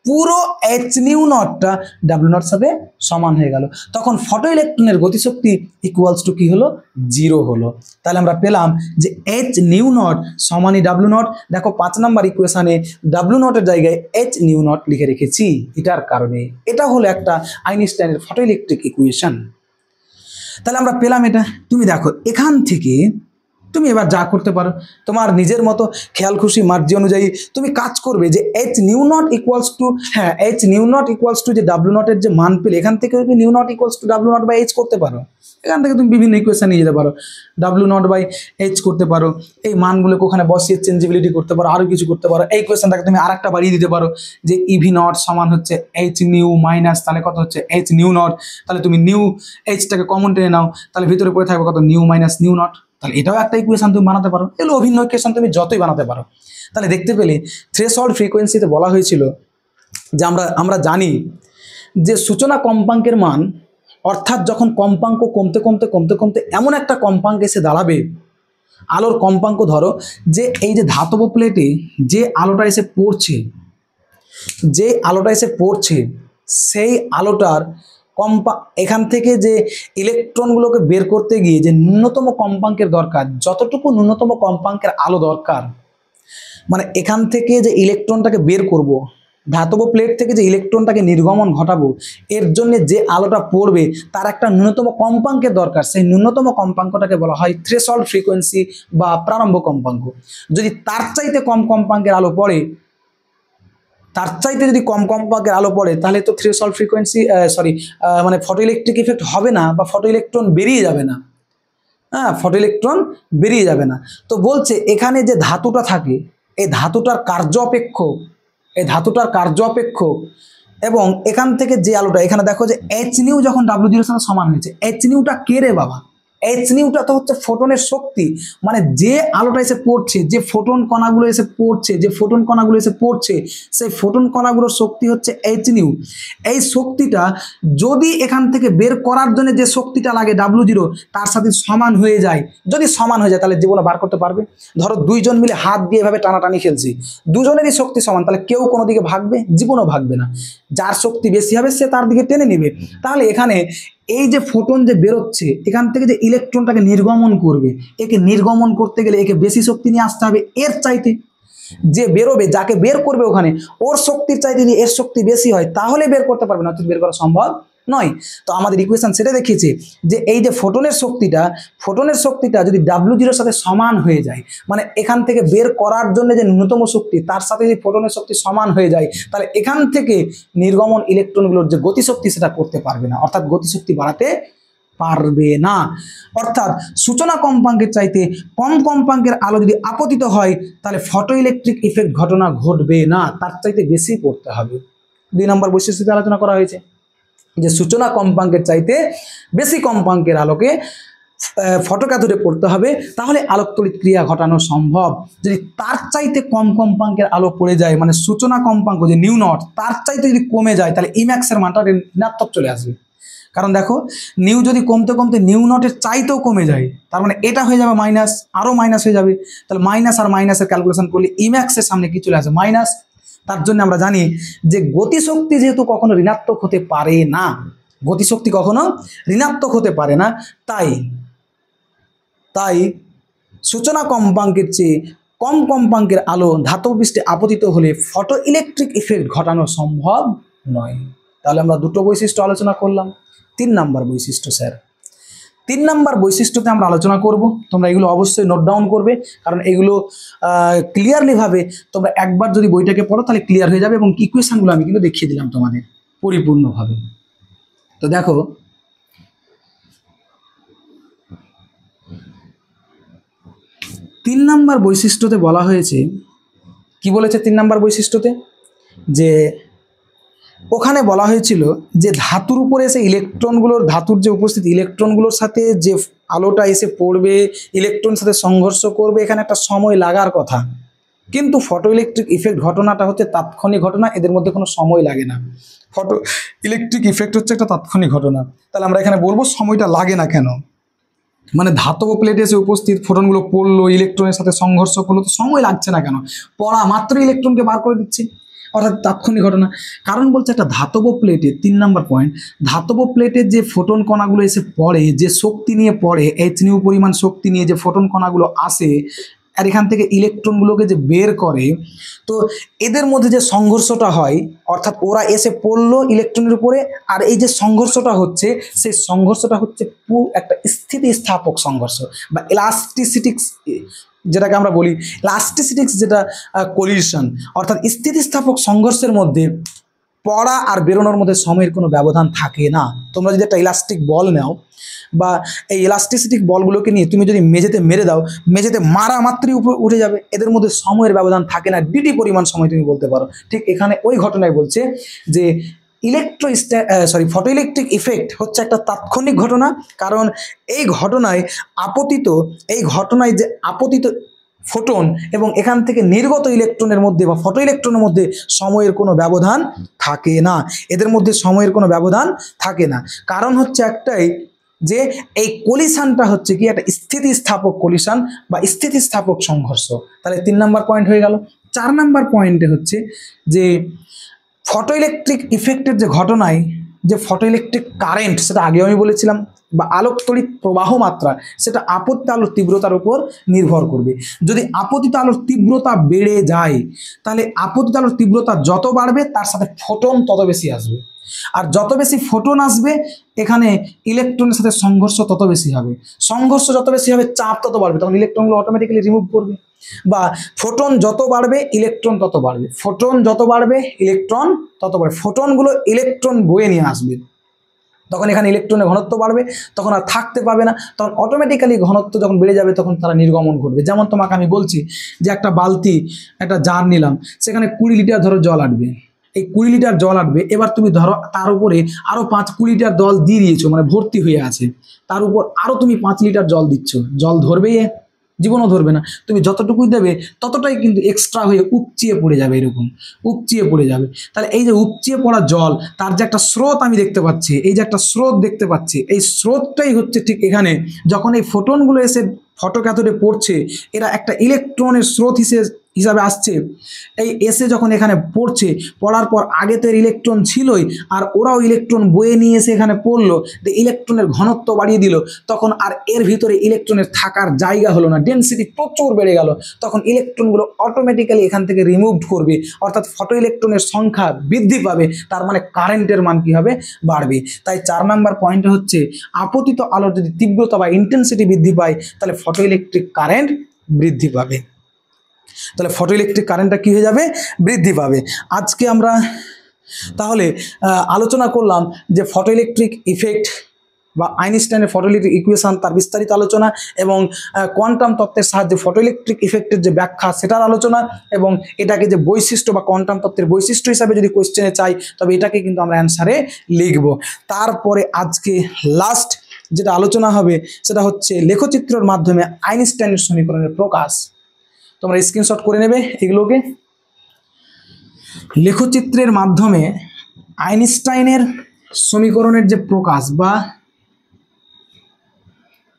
পুরো এইচ নিউ নটটা ডাব্লু নট সাথে সমান হয়ে গেল, তখন ফটো ইলেকট্রনের গতিশক্তি ইকুয়ালস টু কি হলো 0 হলো। তাহলে আমরা পেলাম যে এইচ নিউ নট সমানই ডাব্লু নট। দেখো 5 নম্বর ইকুয়েশনে ডাব্লু নটের জায়গায় এইচ নিউ নট লিখে রেখেছি, এটার কারণে এটা হলো একটা আইনস্টাইনের ফটো ইলেকট্রিক ইকুয়েশন। তাহলে আমরা পেলাম এটা। তুমি দেখো এখান থেকে তুমি এবার যা করতে পারো তোমার নিজের মতো খেয়াল খুশি মার্জি অনুযায়ী তুমি কাজ করবে যে H nu naught equals to, হ্যাঁ H nu naught equals to যে ডাব্লু নটের যে মান পেলে এখান থেকে তুমি nu naught equals to W naught by H করতে পারো। এখান থেকে তুমি বিভিন্ন ইকুয়েশন নিয়ে যেতে পারো, ডাব্লু নট বাই এইচ করতে পারো, এই মানগুলোকে ওখানে বসিয়ে চেঞ্জেবিলিটি করতে পারো, আরও কিছু করতে পারো। এই ইকুয়েশনটাকে তুমি আরেকটা বাড়িয়ে দিতে পারো যে ইভি নট সমান হচ্ছে এইচ নিউ মাইনাস তাহলে কত হচ্ছে এইচ নিউ নট, তাহলে তুমি নিউ এইচটাকে কমন টেনে নাও, তাহলে ভিতরে পড়ে থাকবে কত নিউ মাইনাস নিউ নট। তাহলে এটাও একটা ইকুয়েশন তুমি বানাতে পারো, এগুলো অভিন্ন ইকুয়েশন তুমি যতই বানাতে পারো। তাহলে দেখতে পেলে থ্রেশহোল্ড ফ্রিকোয়েন্সিতে বলা হয়েছিল যে আমরা জানি যে সূচনা কম্পাঙ্কের মান, অর্থাৎ যখন কম্পাঙ্ক কমতে কমতে কমতে কমতে এমন একটা কম্পাঙ্ক এসে দাঁড়াবে, আলোর কম্পাঙ্ক ধরো যে এই যে ধাতব প্লেটে যে আলোটা এসে পড়ছে, যে আলোটা এসে পড়ছে সেই আলোটার এখান থেকে যে ইলেকট্রনগুলোকে বের করতে গিয়ে যে ন্যূনতম কম্পাঙ্কের দরকার, যতটুকু ন্যূনতম কম্পাঙ্কের আলো দরকার, মানে এখান থেকে যে ইলেকট্রনটাকে বের করব, ধাতব প্লেট থেকে যে ইলেকট্রনটাকে নির্গমন ঘটাবো, এর জন্য যে আলোটা পড়বে তার একটা ন্যূনতম কম্পাঙ্কের দরকার। সেই ন্যূনতম কম্পাঙ্কটাকে বলা হয় থ্রেশহোল্ড ফ্রিকোয়েন্সি বা প্রারম্ভ কম্পাঙ্ক। যদি তার চাইতে কম কম্পাঙ্কের আলো পড়ে, তার চাইতে যদি কম কম্পাঙ্কের আলো পড়ে তাহলে তো থ্রেশহোল্ড ফ্রিকোয়েন্সি মানে ফটো ইলেকট্রিক ইফেক্ট হবে না বা ফটো ইলেকট্রন বেরিয়ে যাবে না, হ্যাঁ ফটো ইলেকট্রন বেরিয়ে যাবে না। তো বলছে এখানে যে ধাতুটা থাকে এই ধাতুটার কার্য অপেক্ষক এবং এখান থেকে যে আলোটা, এখানে দেখো যে এইচ নিউ যখন ডাব্লু0 এর সাথে সমান হয়েছে, এইচ নিউটা কে রে বাবা, এইচ নিউটা তো হচ্ছে ফোটনের শক্তি, মানে যে আলোটা এসে পড়ছে, যে ফোটন কণাগুলো এসে পড়ছে, সেই ফোটন কণাগুলোর শক্তি হচ্ছে এইচ নিউ। এই শক্তিটা যদি এখান থেকে বের করার জন্য যে শক্তিটা লাগে W0 তার সাথে সমান হয়ে যায়, যদি সমান হয়ে যায় তাহলে জীবনে বার করতে পারবে। ধরো দুইজন মিলে হাত দিয়ে এভাবে টানাটানি খেলছি, দুজনেরই শক্তি সমান, তাহলে কেউ কোনো দিকে ভাগবে, জীবনও ভাগবে না, যার শক্তি বেশি হবে সে তার দিকে টেনে নেবে। তাহলে এখানে এই যে ফোটন যে বেরোচ্ছে এখান থেকে যে ইলেকট্রনটাকে নির্গমন করবে, একে নির্গমন করতে গেলে একে বেশি শক্তি নিয়ে আসতে হবে এর চাইতে, যে বেরোবে যাকে বের করবে ওখানে ওর শক্তির চাইতে যদি এর শক্তি বেশি হয় তাহলে বের করতে পারবে না, বের করা সম্ভব নয়। তো আমাদের ইকুয়েশন সেটা দেখিয়েছে যে এই যে ফোটনের শক্তিটা যদি W0 এর সাথে সমান হয়ে যায়, মানে এখান থেকে বের করার জন্য যে ন্যূনতম শক্তি তার সাথে যদি ফোটনের শক্তি সমান হয়ে যায় তাহলে এখান থেকে নির্গমন ইলেকট্রনগুলোর যে গতিশক্তি সেটা করতে পারবে না, অর্থাৎ গতিশক্তি বাড়াতে পারবে না। অর্থাৎ সূচনা কম্পাঙ্কের চাইতে কম কম্পাঙ্কের আলো যদি আপতিত হয় তাহলে ফটো ইলেকট্রিক ইফেক্ট ঘটনা ঘটবে না, তার চাইতে বেশি পড়তে হবে। 2 নম্বর বৈশিষ্ট্যতে আলোচনা করা হয়েছে যে সূচনা কম্পাঙ্কের চাইতে বেশি কম্পাঙ্কের আলোকে ফটোক্যাথোডে পড়তে হবে, তাহলে আলোক তড়িৎ ক্রিয়া ঘটানো সম্ভব। যদি তার চাইতে কম কম্পাঙ্কের আলো পড়ে যায়, মানে সূচনা কম্পাঙ্ক যে নিউ নট তার চাইতে যদি কমে যায় তাহলে ইম্যাক্সের মানটা ঋণাত্মক চলে আসবে। কারণ দেখো নিউ যদি কমতে কমতে নিউ নটের চাইতেও কমে যায়, তার মানে এটা হয়ে যাবে মাইনাস, আরও মাইনাস হয়ে যাবে। তাহলে মাইনাস আর মাইনাসের ক্যালকুলেশন করলে ইম্যাক্সের সামনে কি চলে আসে? মাইনাস। তার জন্য আমরা জানি যে গতিশক্তি যেহেতু কখনো ঋণাত্মক হতে পারে না, গতিশক্তি কখনো ঋণাত্মক হতে পারে না, তাই সূচনা কম্পাঙ্কের চেয়ে কম কম্পাঙ্কের আলো ধাতব পৃষ্ঠে আপতিত হলে ফটো ইলেকট্রিক ইফেক্ট ঘটানো সম্ভব নয়। তাহলে আমরা দুটো বৈশিষ্ট্য আলোচনা করলাম। 3 নাম্বার বৈশিষ্ট্য স্যার, 3 নাম্বার বৈশিষ্ট্যতে আমরা আলোচনা করব। তোমরা এগুলো অবশ্যই নোট ডাউন করবে, কারণ এগুলো ক্লিয়ারলিভাবে তোমরা একবার যদি বইটাকে পড়ো তাহলে ক্লিয়ার হয়ে যাবে, এবং ইকুয়েশনগুলো আমি কিন্তু দেখিয়ে দিলাম তোমাদের পরিপূর্ণভাবে। তো দেখো, 3 নাম্বার বৈশিষ্ট্যতে বলা হয়েছে, কি বলেছে 3 নাম্বার বৈশিষ্ট্যতে, যে ওখানে বলা হয়েছিল যে ধাতুর উপরে এসে ইলেকট্রনগুলোর, ধাতুর যে উপস্থিত ইলেকট্রনগুলোর সাথে যে আলোটা এসে পড়বে, ইলেকট্রনের সাথে সংঘর্ষ করবে, এখানে একটা সময় লাগার কথা। কিন্তু ফটো ইলেকট্রিক ইফেক্ট ঘটনাটা হচ্ছে তাৎক্ষণিক ঘটনা, এদের মধ্যে কোনো সময় লাগে না। ফটো ইলেকট্রিক ইফেক্ট হচ্ছে একটা তাৎক্ষণিক ঘটনা। তাহলে আমরা এখানে বলবো সময়টা লাগে না কেন? মানে ধাতব প্লেটে এসে উপস্থিত ফোটনগুলো পড়লো, ইলেকট্রনের সাথে সংঘর্ষ করলো, তো সময় লাগছে না কেন? পড়া মাত্র ইলেকট্রনকে বার করে দিচ্ছে, অর্থাৎ তাৎক্ষণিক ঘটনা। কারণ বলছে একটা ধাতব প্লেটে, 3 নাম্বার পয়েন্ট, ধাতব প্লেটের যে ফোটন কণাগুলো এসে পড়ে, যে শক্তি নিয়ে পড়ে, এইচ নিউ পরিমাণ শক্তি নিয়ে যে ফোটন কণাগুলো আসে আর এখান থেকে ইলেকট্রনগুলোকে যে বের করে, তো এদের মধ্যে যে সংঘর্ষটা হয়, অর্থাৎ ওরা এসে পড়লো ইলেকট্রনের উপরে, আর এই যে সংঘর্ষটা হচ্ছে, সেই সংঘর্ষটা হচ্ছে একটা স্থিতিস্থাপক সংঘর্ষ বা ইলাস্টিসিটিক্স, যেটাকে আমরা বলি ইলাস্টিসিটিক্স, যেটা কোলিশন, অর্থাৎ স্থিতিস্থাপক সংঘর্ষের মধ্যে পড়া আর বেরোনোর মধ্যে সময়ের কোনো ব্যবধান থাকে না। তোমরা যদি একটা ইলাস্টিক বল নাও, বা এই ইলাস্টিসিটিক বলগুলোকে নিয়ে তুমি যদি মেঝেতে মেরে দাও, মেঝেতে মারা মাত্রই উপরে উঠে যাবে, এদের মধ্যে সময়ের ব্যবধান থাকে না, ডিটি পরিমাণ সময় তুমি বলতে পারো। ঠিক এখানে ওই ঘটনায় বলছে যে ফটো ইলেকট্রিক ইফেক্ট হচ্ছে একটা তাৎক্ষণিক ঘটনা, কারণ এই ঘটনায় যে আপতিত ফোটন এবং এখান থেকে নির্গত ইলেকট্রনের মধ্যে বা ফটো ইলেকট্রনের মধ্যে সময়ের কোনো ব্যবধান থাকে না, এদের মধ্যে সময়ের কোনো ব্যবধান থাকে না। কারণ হচ্ছে একটাই, যে এই কলিশনটা হচ্ছে কি একটা স্থিতিস্থাপক কলিশন বা স্থিতিস্থাপক সংঘর্ষ। তাহলে 3 নাম্বার পয়েন্ট হয়ে গেল। 4 নাম্বার পয়েন্টে হচ্ছে যে ফটো ইলেকট্রিক ইফেক্টের যে ঘটনায় যে ফটো ইলেকট্রিক কারেন্ট, সেটা আগেও আমি বলেছিলাম, বা আলোক তড়িৎ প্রবাহ মাত্রা, সেটা আপতিত আলোর তীব্রতার উপর নির্ভর করবে। যদি আপতিত আলোর তীব্রতা বেড়ে যায়, তাহলে আপতিত আলোর তীব্রতা যত বাড়বে তার সাথে ফোটন তত বেশি আসবে, আর যত বেশি ফোটন আসবে এখানে ইলেকট্রনের সাথে সংঘর্ষ তত বেশি হবে, সংঘর্ষ যত বেশি হবে চাপ তত বাড়বে, তখন ইলেকট্রনগুলো অটোমেটিক্যালি রিমুভ করবে। বা ফোটন যত বাড়বে ইলেকট্রন তত বাড়বে, ফোটন যত বাড়বে ইলেকট্রন তত বাড়বে, ফোটনগুলো ইলেকট্রন বয়ে নিয়ে আসবে, তখন এখানে ইলেকট্রনের ঘনত্ব বাড়বে, তখন আর থাকতে পাবে না, তখন অটোমেটিক্যালি ঘনত্ব যখন বেড়ে যাবে তখন তারা নির্গমন করবে। যেমন তোমাকে আমি বলছি যে একটা বালতি, একটা জার নিলাম, সেখানে 20 লিটার ধরো জল আটবে, এই 20 লিটার জল আটবে, এবার তুমি ধরো তার উপরে আরও 5-20 লিটার জল দিয়ে দিয়েছো, মানে ভর্তি হয়ে আছে, তার উপর আরও তুমি 5 লিটার জল দিচ্ছ, জল ধরবে? জীবনও ধরবে না। তুমি যতটুকুই দেবে ততটাই কিন্তু এক্সট্রা হয়ে উপচিয়ে পড়ে যাবে, এরকম উপচিয়ে পড়ে যাবে। তাহলে এই যে উপচিয়ে পড়া জল, তার যে একটা স্রোত আমি দেখতে পাচ্ছি, এই যে একটা স্রোত দেখতে পাচ্ছি, এই স্রোতটাই হচ্ছে ঠিক এখানে যখন এই ফোটনগুলো এসে ফটো ক্যাথোডে পড়ছে, এরা একটা ইলেকট্রনের স্রোত হিসাবে আসছে, এই এসে যখন এখানে পড়ছে, পড়ার পর আগে তো এর ইলেকট্রন ছিলই, আর ওরাও ইলেকট্রন বয়ে নিয়ে এসে এখানে পড়লো, ইলেকট্রনের ঘনত্ব বাড়িয়ে দিল, তখন আর এর ভিতরে ইলেকট্রনের থাকার জায়গা হলো না, ডেনসিটি প্রচুর বেড়ে গেল, তখন ইলেকট্রনগুলো অটোমেটিক্যালি এখান থেকে রিমুভড করবে, অর্থাৎ ফটো ইলেকট্রনের সংখ্যা বৃদ্ধি পাবে, তার মানে কারেন্টের মান কী হবে? বাড়বে। তাই 4 নাম্বার পয়েন্টে হচ্ছে আপতিত আলোর যদি তীব্রতা বা ইন্টেন্সিটি বৃদ্ধি পায়, তাহলে ফটো ইলেকট্রিক কারেন্ট বৃদ্ধি পাবে, তাহলে ফটো ইলেকট্রিক কারেন্টটা কী হয়ে যাবে? বৃদ্ধি পাবে। আজকে আমরা তাহলে আলোচনা করলাম যে ফটো ইলেকট্রিক ইফেক্ট বা আইনস্টাইনের ফটো ইলেকট্রিক ইকুয়েশন, তার বিস্তারিত আলোচনা, এবং কোয়ান্টাম তত্ত্বের সাহায্যে ফটো ইলেকট্রিক ইফেক্টের যে ব্যাখ্যা সেটার আলোচনা, এবং এটাকে যে বৈশিষ্ট্য বা কোয়ান্টাম তত্ত্বের বৈশিষ্ট্য হিসাবে যদি কোয়েশ্চেনে চাই, তবে এটাকে কিন্তু আমরা অ্যান্সারে লিখব। তারপরে আজকে লাস্ট যেটা আলোচনা হবে সেটা হচ্ছে লেখচিত্রের মাধ্যমে আইনস্টাইনের সমীকরণের প্রকাশ। তোমরা স্ক্রিনশট করে নেবে এগুলোকে। লেখচিত্রের মাধ্যমে আইনস্টাইনের সমীকরণের যে প্রকাশ বা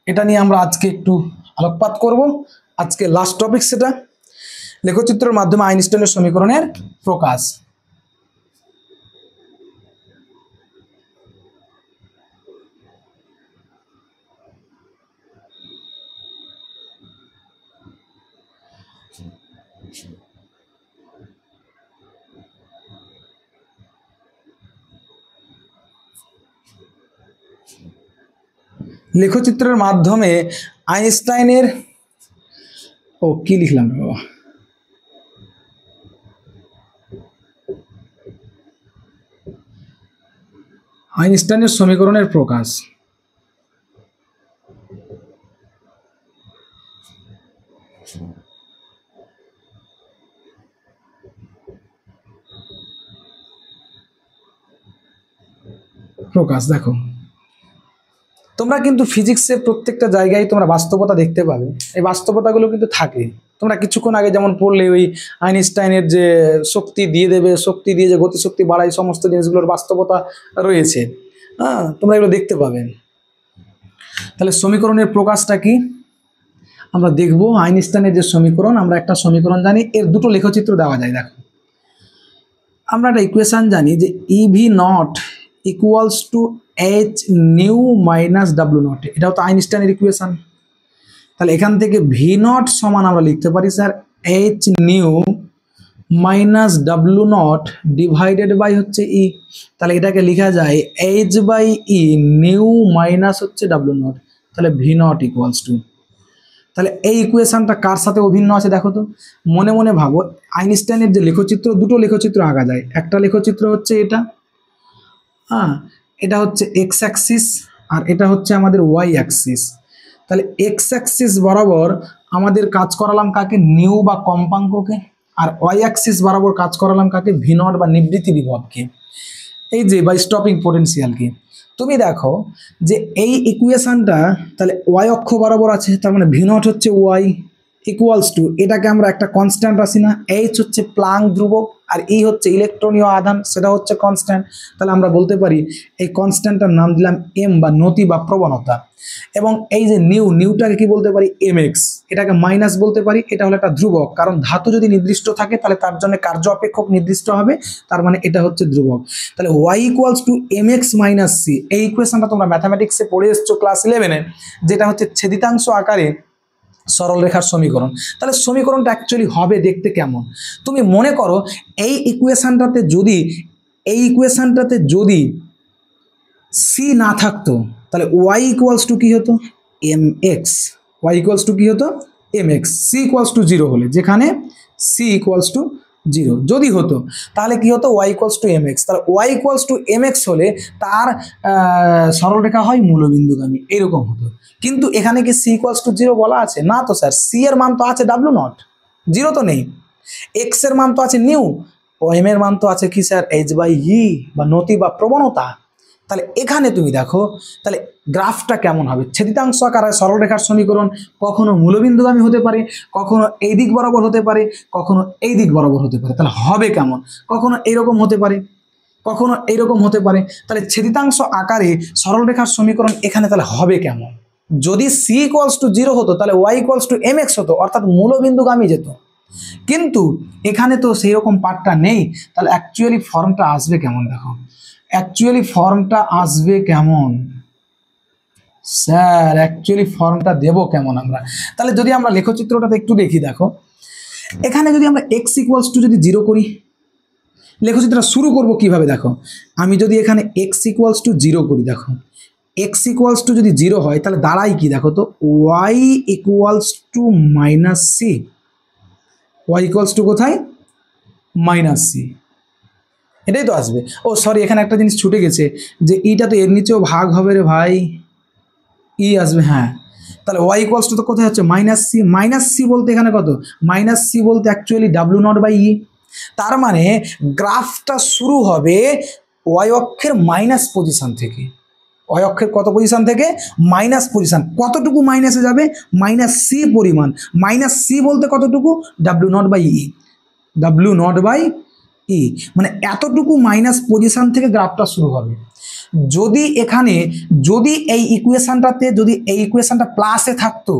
এটা নিয়ে আমরা আজকে একটু আলোকপাত করব। আজকে লাস্ট টপিক সেটা, লেখচিত্রের মাধ্যমে আইনস্টাইনের সমীকরণের প্রকাশ। লেখচিত্রের মাধ্যমে আইনস্টাইনের কি লিখলাম বাবা, আইনস্টাইনের সমীকরণের প্রকাশ। প্রকাশ দেখো, তোমরা কিন্তু ফিজিক্সের প্রত্যেকটা জায়গায় তোমরা বাস্তবতা দেখতে পাবে। এই বাস্তবতাগুলো কিন্তু থাকে। তোমরা কিছুক্ষণ আগে যেমন পড়লে ওই আইনস্টাইনের যে শক্তি দিয়ে দেবে, শক্তি দিয়ে যে গতিশক্তি বাড়ায়, সমস্ত জিনিসগুলোর বাস্তবতা রয়েছে। হ্যাঁ, তোমরা এগুলো দেখতে পাবে। তাহলে সমীকরণের প্রকাশটা কি আমরা দেখব। আইনস্টাইনের যে সমীকরণ, আমরা একটা সমীকরণ জানি, এর দুটো লেখচিত্র দেওয়া যায়। দেখো, আমরা একটা ইকুয়েশন জানি যে EV not equals two H nu minus W not. এটাও তো আইনস্টাইনের ইকুয়েশন। তাহলে এখান থেকে ভি নট সমান আমরা লিখতে পারি sir H nu minus W naught divided by হচ্ছে ই। তাহলে এটাকে লেখা যায় H by E nu minus হচ্ছে ডাব্লু নট। তাহলে ভি নট ইকুয়ালস টু, তাহলে এই ইকুয়েশনটা কার সাথে অভিন্ন আছে দেখো তো। মনে মনে ভাবো, আইনস্টাইনের যে লেখচিত্র, দুটো লেখচিত্র আঁকা যায়। একটা লেখচিত্র হচ্ছে এটা, হ্যাঁ, এটা হচ্ছে এক্স অ্যাক্সিস আর এটা হচ্ছে আমাদের ওয়াই অ্যাক্সিস। তাহলে এক্স অ্যাক্সিস বরাবর আমাদের কাজ করালাম কাকে, নিউ বা কম্পাঙ্ককে, আর ওয়াই অ্যাক্সিস বরাবর কাজ করালাম কাকে, ভি নট বা নিবৃত্তি বিভবকে, এই যে বা স্টপিং পোটেনশিয়ালকে। তুমি দেখো যে এই ইকুয়েশনটা তাহলে ওয়াই অক্ষ বরাবর আছে, তার মানে ভি নট হচ্ছে ওয়াই ইকুয়ালস টু, এটাকে আমরা একটা কনস্ট্যান্ট রাখি না, এইচ হচ্ছে প্লাঙ্ক ধ্রুবক আর ই হচ্ছে ইলেকট্রনীয় আধান, সেটা হচ্ছে কনস্ট্যান্ট। তাহলে আমরা বলতে পারি এই কনস্ট্যান্টটার নাম দিলাম এম বা নতি বা প্রবণতা। এবং এই যে নিউটাকে কি বলতে পারি, এম এক্স, এটাকে মাইনাস বলতে পারি। এটা হলো একটা ধ্রুবক, কারণ ধাতু যদি নির্দিষ্ট থাকে তাহলে তার জন্য কার্য অপেক্ষক নির্দিষ্ট হবে, তার মানে এটা হচ্ছে ধ্রুবক। তাহলে Y equals to M X minus C, এই ইকুয়েশনটা তোমরা ম্যাথামেটিক্সে পড়ে এসছো ক্লাস 11-এ, যেটা হচ্ছে ছেদিতাংশ আকারে সরল রেখার সমীকরণ। তাহলে সমীকরণটা অ্যাকচুয়ালি হবে দেখতে কেমন, তুমি মনে করো এই ইকুয়েশনটাতে যদি সি না থাকতো তাহলে ওয়াই ইকুয়ালস টু কী হতো, M X. Y equals to কী হতো, M X. C equals to zero হলে, যেখানে সি ইকুয়ালস টু জিরো যদি হতো তাহলে কি হতো, Y equals to M X. তাহলে Y equals to M X হলে তার সরলরেখা হয় মূলবিন্দুগামী, এইরকম হতো। কিন্তু এখানে কি সি ইকুয়ালস টু জিরো বলা আছে? না তো স্যার, সি এর মান তো আছে ডাব্লু নট, জিরো তো নেই। এক্স এর মান তো আছে নিউ, ও এম এর মান তো আছে কি স্যার, এইচ বাই ই বা নতি বা প্রবণতা। তাহলে এখানে তুমি দেখো তাহলে গ্রাফটা কেমন হবে। ছেদিতাংশ আকারে সরলরেখার সমীকরণ কখনো মূলবিন্দুগামী হতে পারে, কখনো এই দিক বরাবর হতে পারে, কখনো এই দিক বরাবর হতে পারে। তাহলে হবে কেমন, কখনো এইরকম হতে পারে, কখনো এইরকম হতে পারে। তাহলে ছেদিতাংশ আকারে সরলরেখার সমীকরণ এখানে তাহলে হবে কেমন? যদি সি ইকুয়ালস টু জিরো হতো তাহলে Y equals to M X হতো, অর্থাৎ মূলবিন্দুগামী যেত। কিন্তু এখানে তো সেই রকম পার্টটা নেই। তাহলে অ্যাকচুয়ালি ফর্মটা আসবে কেমন দেখো, অ্যাকচুয়ালি ফর্মটা আসবে কেমন স্যার, অ্যাকচুয়ালি ফর্মটা দেবো কেমন আমরা? তাহলে যদি আমরা লেখচিত্রটাতে একটু দেখি, দেখো এখানে যদি আমরা এক্স ইকুয়ালস টু যদি জিরো করি, লেখচিত্রটা শুরু করব কিভাবে দেখো। আমি যদি এখানে এক্স ইকুয়ালস টু জিরো করি, দেখো এক্স ইকুয়ালস টু যদি জিরো হয় তাহলে দাঁড়াই কি দেখো তো, Y equals to minus C. Y equals to কোথায়, মাইনাস সি, এটাই তো আসবে। ও সরি, এখানে একটা জিনিস ছুটে গেছে, যে ইটা তো এর নিচেও ভাগ হবে রে ভাই, ই আসবে। হ্যাঁ, তাহলে ওয়াই ইকুয়ালস টু তো কোথায় হচ্ছে, মাইনাস সি। মাইনাস সি বলতে এখানে কত, মাইনাস সি বলতে অ্যাকচুয়ালি ডাব্লু নট বাই ই। তার মানে গ্রাফটা শুরু হবে ওয়াই অক্ষের মাইনাস পজিশন থেকে। ওয়াই অক্ষের কত পজিশন থেকে, মাইনাস পজিশন। কতটুকু মাইনাসে যাবে, মাইনাস সি পরিমাণ। মাইনাস সি বলতে কতটুকু, W naught by E, W naught by E, মানে এতটুকু মাইনাস পজিশন থেকে গ্রাফটা শুরু হবে। যদি এখানে যদি এই ইকুয়েশনটাতে যদি এই ইকুয়েশনটা প্লাসে থাকতো,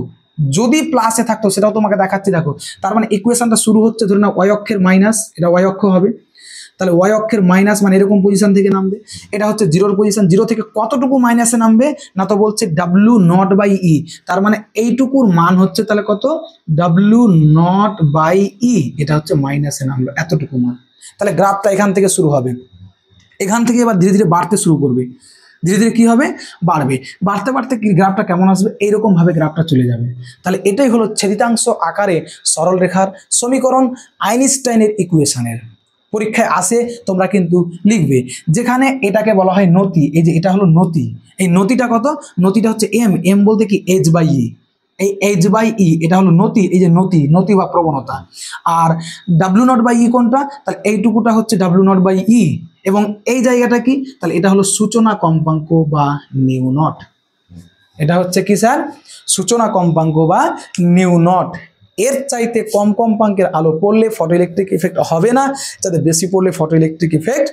যদি প্লাসে থাকতো সেটাও তোমাকে দেখাচ্ছি। দেখো তার মানে ইকুয়েশনটা শুরু হচ্ছে ধরে নাও ওয়াই অক্ষের মাইনাস, এটা ওয়াই অক্ষ হবে, তাহলে ওয়াই অক্ষের মাইনাস মানে এরকম পজিশন থেকে নামবে। এটা হচ্ছে জিরোর পজিশন, জিরো থেকে কতটুকু মাইনাসে নামবে না, তো বলছে ডাব্লু নট বাই ই, তার মানে এইটুকুর মান হচ্ছে তাহলে কত, ডাব্লু নট বাই ই, এটা হচ্ছে মাইনাসে নামলো এতটুকু মান। তাহলে গ্রাফটা এখান থেকে শুরু হবে, এখান থেকে এবার ধীরে ধীরে বাড়তে শুরু করবে, ধীরে ধীরে কি হবে, বাড়বে, বাড়তে বাড়তে কি গ্রাফটা কেমন আসবে, এইরকম ভাবে গ্রাফটা চলে যাবে। তাহলে এটাই হলো ছেদিতাংশ আকারে সরল রেখার সমীকরণ আইনস্টাইনের ইকুয়েশনের। পরীক্ষায় আসে তোমরা কিন্তু লিখবে, যেখানে এটাকে বলা হয় নতি, এই যে এটা হলো নতি, এই নতিটা কত, নতিটা হচ্ছে এম, এম বলতে কি এইচ বাই ই, এই এইচ বাই ই এটা হলো নতি, এই যে নতি, নতি বা প্রবণতা। আর ডাব্লু নট বাই ই কোনটা, তাহলে এইটুকুটা হচ্ছে ডাব্লু নট বাই ই, এবং এই জায়গাটা কি, তাহলে এটা হলো সূচনা কম্পাঙ্ক বা নিউ নট। এটা হচ্ছে কি স্যার, সূচনা কম্পাঙ্ক বা নিউ নট। এর চাইতে কম কম্পাঙ্কের আলো পড়লে ফটোইলেকট্রিক ইফেক্ট হবে না, যাতে বেশি পড়লে ফটোইলেকট্রিক ইফেক্ট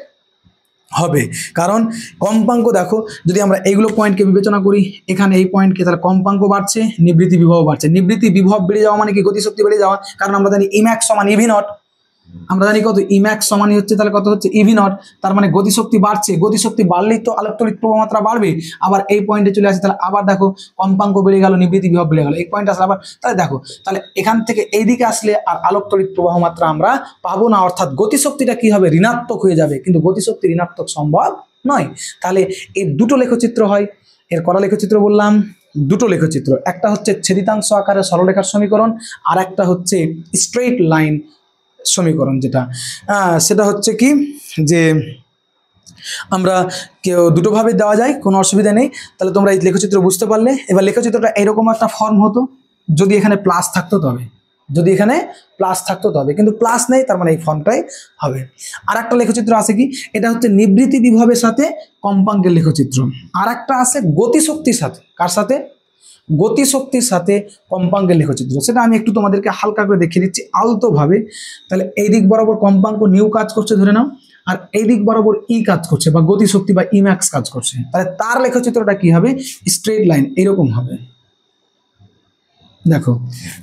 হবে। কারণ কম্পাঙ্ক দেখো, যদি আমরা এইগুলো পয়েন্টকে বিবেচনা করি, এখানে এই পয়েন্টকে, তাহলে কম্পাঙ্ক বাড়ছে, নিবৃত্তি বিভব বাড়ছে। নিবৃত্তি বিভব বেড়ে যাওয়া মানে কি, গতিশক্তি বেড়ে যাওয়া, কারণ আমরা জানি ইম্যাক্স সমান ইভি নট, আমরা জানি কত, ইম্যাক্স সমানই হচ্ছে তাহলে কত হচ্ছে ইভি নট, তার মানে গতিশক্তি বাড়ছে, গতিশক্তি বাড়লেই তো আলোক তড়িৎ প্রবাহ মাত্রা বাড়বে। আবার এই পয়েন্টে চলে আসে, তাহলে আবার দেখো কম্পাঙ্ক বেড়ে গেল, নিবৃত্তি বিভব বেড়ে গেল, এই পয়েন্ট আসলে আবার, তাহলে দেখো তাহলে এখান থেকে এইদিকে আসলে আর আলোক তড়িৎ প্রবাহ মাত্রা আমরা পাবো না, অর্থাৎ গতিশক্তিটা কি হবে, ঋণাত্মক হয়ে যাবে, কিন্তু গতিশক্তি ঋণাত্মক সম্ভব নয়। তাহলে এই দুটো লেখচিত্র হয়, এর করা লেখচিত্র বললাম দুটো লেখচিত্র, একটা হচ্ছে ছেদিতাংশ আকারে সরলরেখার সমীকরণ, আর একটা হচ্ছে স্ট্রেইট লাইন সমীকরণ, যেটা সেটা হচ্ছে কি যে আমরা কেউ দুটোভাবে দেওয়া যায়, কোনো অসুবিধা নেই। তাহলে তোমরা এই লেখচিত্র বুঝতে পারলে। এবার লেখচিত্রটা এরকম একটা ফর্ম হতো যদি এখানে প্লাস থাকতো তবে, যদি এখানে প্লাস থাকতো তবে, কিন্তু প্লাস নেই, তার মানে এই ফর্মটাই হবে। আর একটা লেখচিত্র আছে কি, এটা হচ্ছে নিবৃত্তি বিভবের সাথে কম্পাঙ্কের লেখচিত্র। আর একটা আছে গতিশক্তির সাথে, কার সাথে, গতিশক্তির সাথে কম্পাঙ্কের লেখচিত্র, সেটা আমি একটু তোমাদেরকে হালকা করে দেখিয়ে দিচ্ছি আলতোভাবে। তাহলে এই দিক বরাবর কম্পাঙ্ক নিউ কাজ করছে ধরে নাও, আর এই দিক বরাবর ই কাজ করছে বা গতিশক্তি বা ইম্যাক্স কাজ করছে, তাহলে তার লেখচিত্রটা কি হবে, স্ট্রেট লাইন এরকম হবে। দেখো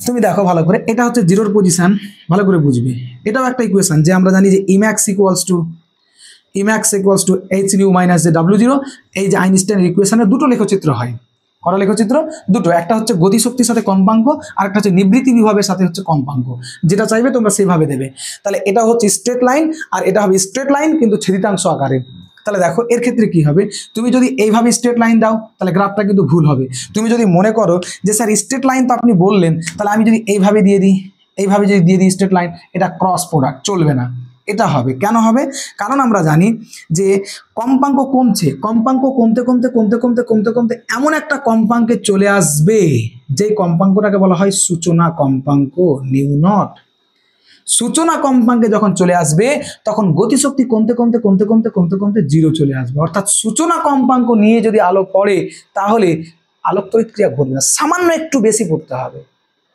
তুমি দেখো ভালো করে, এটা হচ্ছে জিরোর পজিশন, ভালো করে বুঝবে। এটাও একটা ইকুয়েশন যে আমরা জানি যে E max equals to H nu minus যে ডাব্লিউ জিরো, এই যে আইনস্টাইনের ইকুয়েশনের দুটো লেখচিত্র হয়, করা লেখচিত্র দুটো, একটা হচ্ছে গতিশক্তির সাথে কম্পাঙ্ক, আর একটা হচ্ছে নিবৃত্তি বিভবের সাথে হচ্ছে কম্পাঙ্ক, যেটা চাইবে তোমরা সেভাবে দেবে। তাহলে এটা হচ্ছে স্ট্রেট লাইন, আর এটা হবে স্ট্রেট লাইন কিন্তু ছেদিতাংশ আকারে। তাহলে দেখো এর ক্ষেত্রে কি হবে, তুমি যদি এইভাবে স্ট্রেট লাইন দাও তাহলে গ্রাফটা কিন্তু ভুল হবে। তুমি যদি মনে করো যে স্যার স্ট্রেট লাইন তো আপনি বললেন, তাহলে আমি যদি এইভাবে দিয়ে দিই, এইভাবে যদি দিয়ে দিই স্ট্রেট লাইন, এটা ক্রস প্রোডাক্ট, চলবে না। এটা হবে, কেন হবে, কারণ আমরা জানি যে কম্পাঙ্ক কমছে, কম্পাঙ্ক কমতে কমতে কমতে কমতে কমতে কমতে এমন একটা কম্পাঙ্কে চলে আসবে যেই কম্পাঙ্কটাকে বলা হয় সূচনা কম্পাঙ্ক, নিউ নট। সূচনা কম্পাঙ্কে যখন চলে আসবে তখন গতিশক্তি কমতে কমতে কমতে কমতে কমতে কমতে জিরো চলে আসবে, অর্থাৎ সূচনা কম্পাঙ্ক নিয়ে যদি আলো পড়ে তাহলে আলোক তড়িৎ ক্রিয়া ঘটবে না, সামান্য একটু বেশি পড়তে হবে।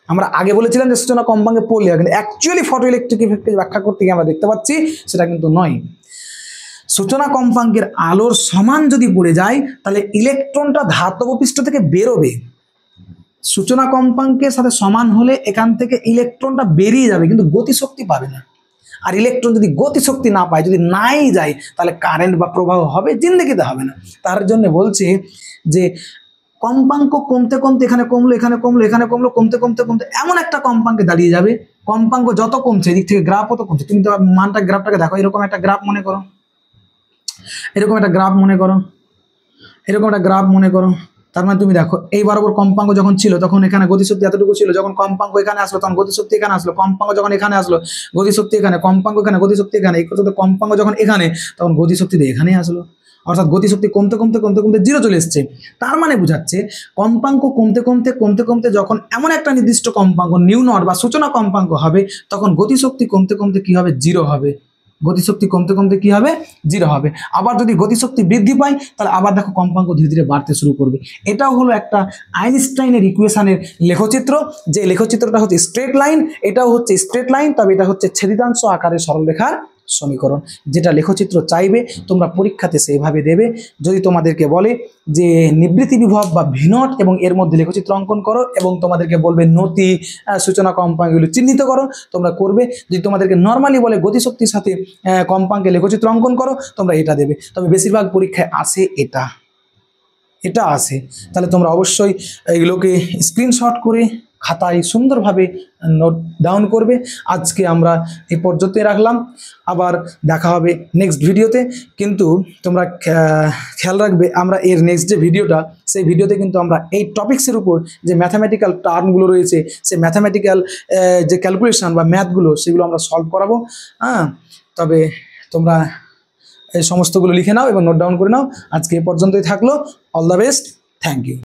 আমরা আগে বলেছিলাম যে সূচনা কম্পাঙ্কে পড়লে, কিন্তু অ্যাকচুয়ালি ফটোইলেকট্রিক ইফেক্টকে ব্যাখ্যা করতে গিয়ে আমরা দেখতে পাচ্ছি সেটা কিন্তু নয়। সূচনা কম্পাঙ্কের আলোর সমান যদি পড়ে যায় তাহলে ইলেকট্রনটা ধাতব পৃষ্ঠ থেকে বেরোবে, সূচনা কম্পাঙ্কের সাথে সমান হলে এখান থেকে ইলেকট্রনটা বেরিয়ে যাবে, কিন্তু গতিশক্তি পাবে না। আর ইলেকট্রন যদি গতিশক্তি না পায়, যদি নাই যায়, তাহলে কারেন্ট বা প্রবাহ হবে, জিন্দেগিতে হবে না। তার জন্য বলছে যে কম্পাঙ্ক কমতে কমতে এখানে কমলো, এখানে কমলো, এখানে কমলো, কমতে কমতে কমতে এমন একটা কম্পাঙ্কে দাঁড়িয়ে যাবে, কম্পাঙ্ক যত কমছে এদিক থেকে গ্রাফও তো কমছে। তুমি তো মানটা গ্রাফটাকে দেখো, এরকম একটা গ্রাফ মনে করো, এরকম একটা গ্রাফ মনে করো, এরকম একটা গ্রাফ মনে করো। তার মানে তুমি দেখো এই বরাবর কম্পাঙ্ক যখন ছিল তখন এখানে গতিশক্তি এতটুকু ছিল, যখন কম্পাঙ্ক এখানে আসলো তখন গতিশক্তি এখানে আসলো, কম্পাঙ্ক যখন এখানে আসলো গতিশক্তি এখানে, কম্পাঙ্ক এখানে, গতিশক্তি এখানে, এই কথা কম্পাঙ্ক যখন এখানে তখন গতিশক্তি এখানেই আসলো, অর্থাৎ গতিশক্তি কমতে কমতে কমতে কমতে জিরো চলে এসছে। তার মানে বোঝাচ্ছে কম্পাঙ্ক কমতে কমতে কমতে কমতে যখন এমন একটা নির্দিষ্ট কম্পাঙ্ক নিউ নট বা সূচনা কম্পাঙ্ক হবে তখন গতিশক্তি কমতে কমতে কি হবে, জিরো হবে। গতিশক্তি কমতে কমতে কি হবে, জিরো হবে। আবার যদি গতিশক্তি বৃদ্ধি পায় তাহলে আবার দেখো কম্পাঙ্ক ধীরে ধীরে বাড়তে শুরু করবে। এটাও হলো একটা আইনস্টাইনের ইকুয়েশনের লেখচিত্র, যে লেখচিত্রটা হচ্ছে স্ট্রেট লাইন, এটাও হচ্ছে স্ট্রেট লাইন, তবে এটা হচ্ছে ছেদিতাংশ আকারের সরলরেখার সমীকরণ। যেটা লেখচিত্র চাইবে তোমরা পরীক্ষাতে সেভাবে দেবে। যদি তোমাদেরকে বলে যে নিবৃত্তি বিভব বা ভিনট এবং এর মধ্যে লেখচিত্র অঙ্কন করো এবং তোমাদেরকে বলবে নতি সূচনা কম্পাঙ্কগুলো চিহ্নিত করো, তোমরা করবে। যদি তোমাদেরকে নর্মালি বলে গতিশক্তির সাথে কম্পাঙ্কে লেখচিত্র অঙ্কন করো, তোমরা এটা দেবে। তবে বেশিরভাগ পরীক্ষায় আসে এটা আসে। তাহলে তোমরা অবশ্যই এগুলোকে স্ক্রিনশট করে খাতায় সুন্দরভাবে নোট ডাউন করবে। আজকে আমরা এই পর্যন্তই রাখলাম, আবার দেখা হবে নেক্সট ভিডিওতে। কিন্তু তোমরা খেয়াল রাখবে, আমরা এর নেক্সট যে ভিডিওটা, সেই ভিডিওতে কিন্তু আমরা এই টপিক্সের উপর যে ম্যাথামেটিক্যাল টার্মগুলো রয়েছে, সেই ম্যাথামেটিক্যাল যে ক্যালকুলেশন বা ম্যাথগুলো, সেগুলো আমরা সলভ করাবো। তবে তোমরা এই সমস্তগুলো লিখে নাও এবং নোট ডাউন করে নাও। আজকে এ পর্যন্তই থাকলো। All the best, thank you.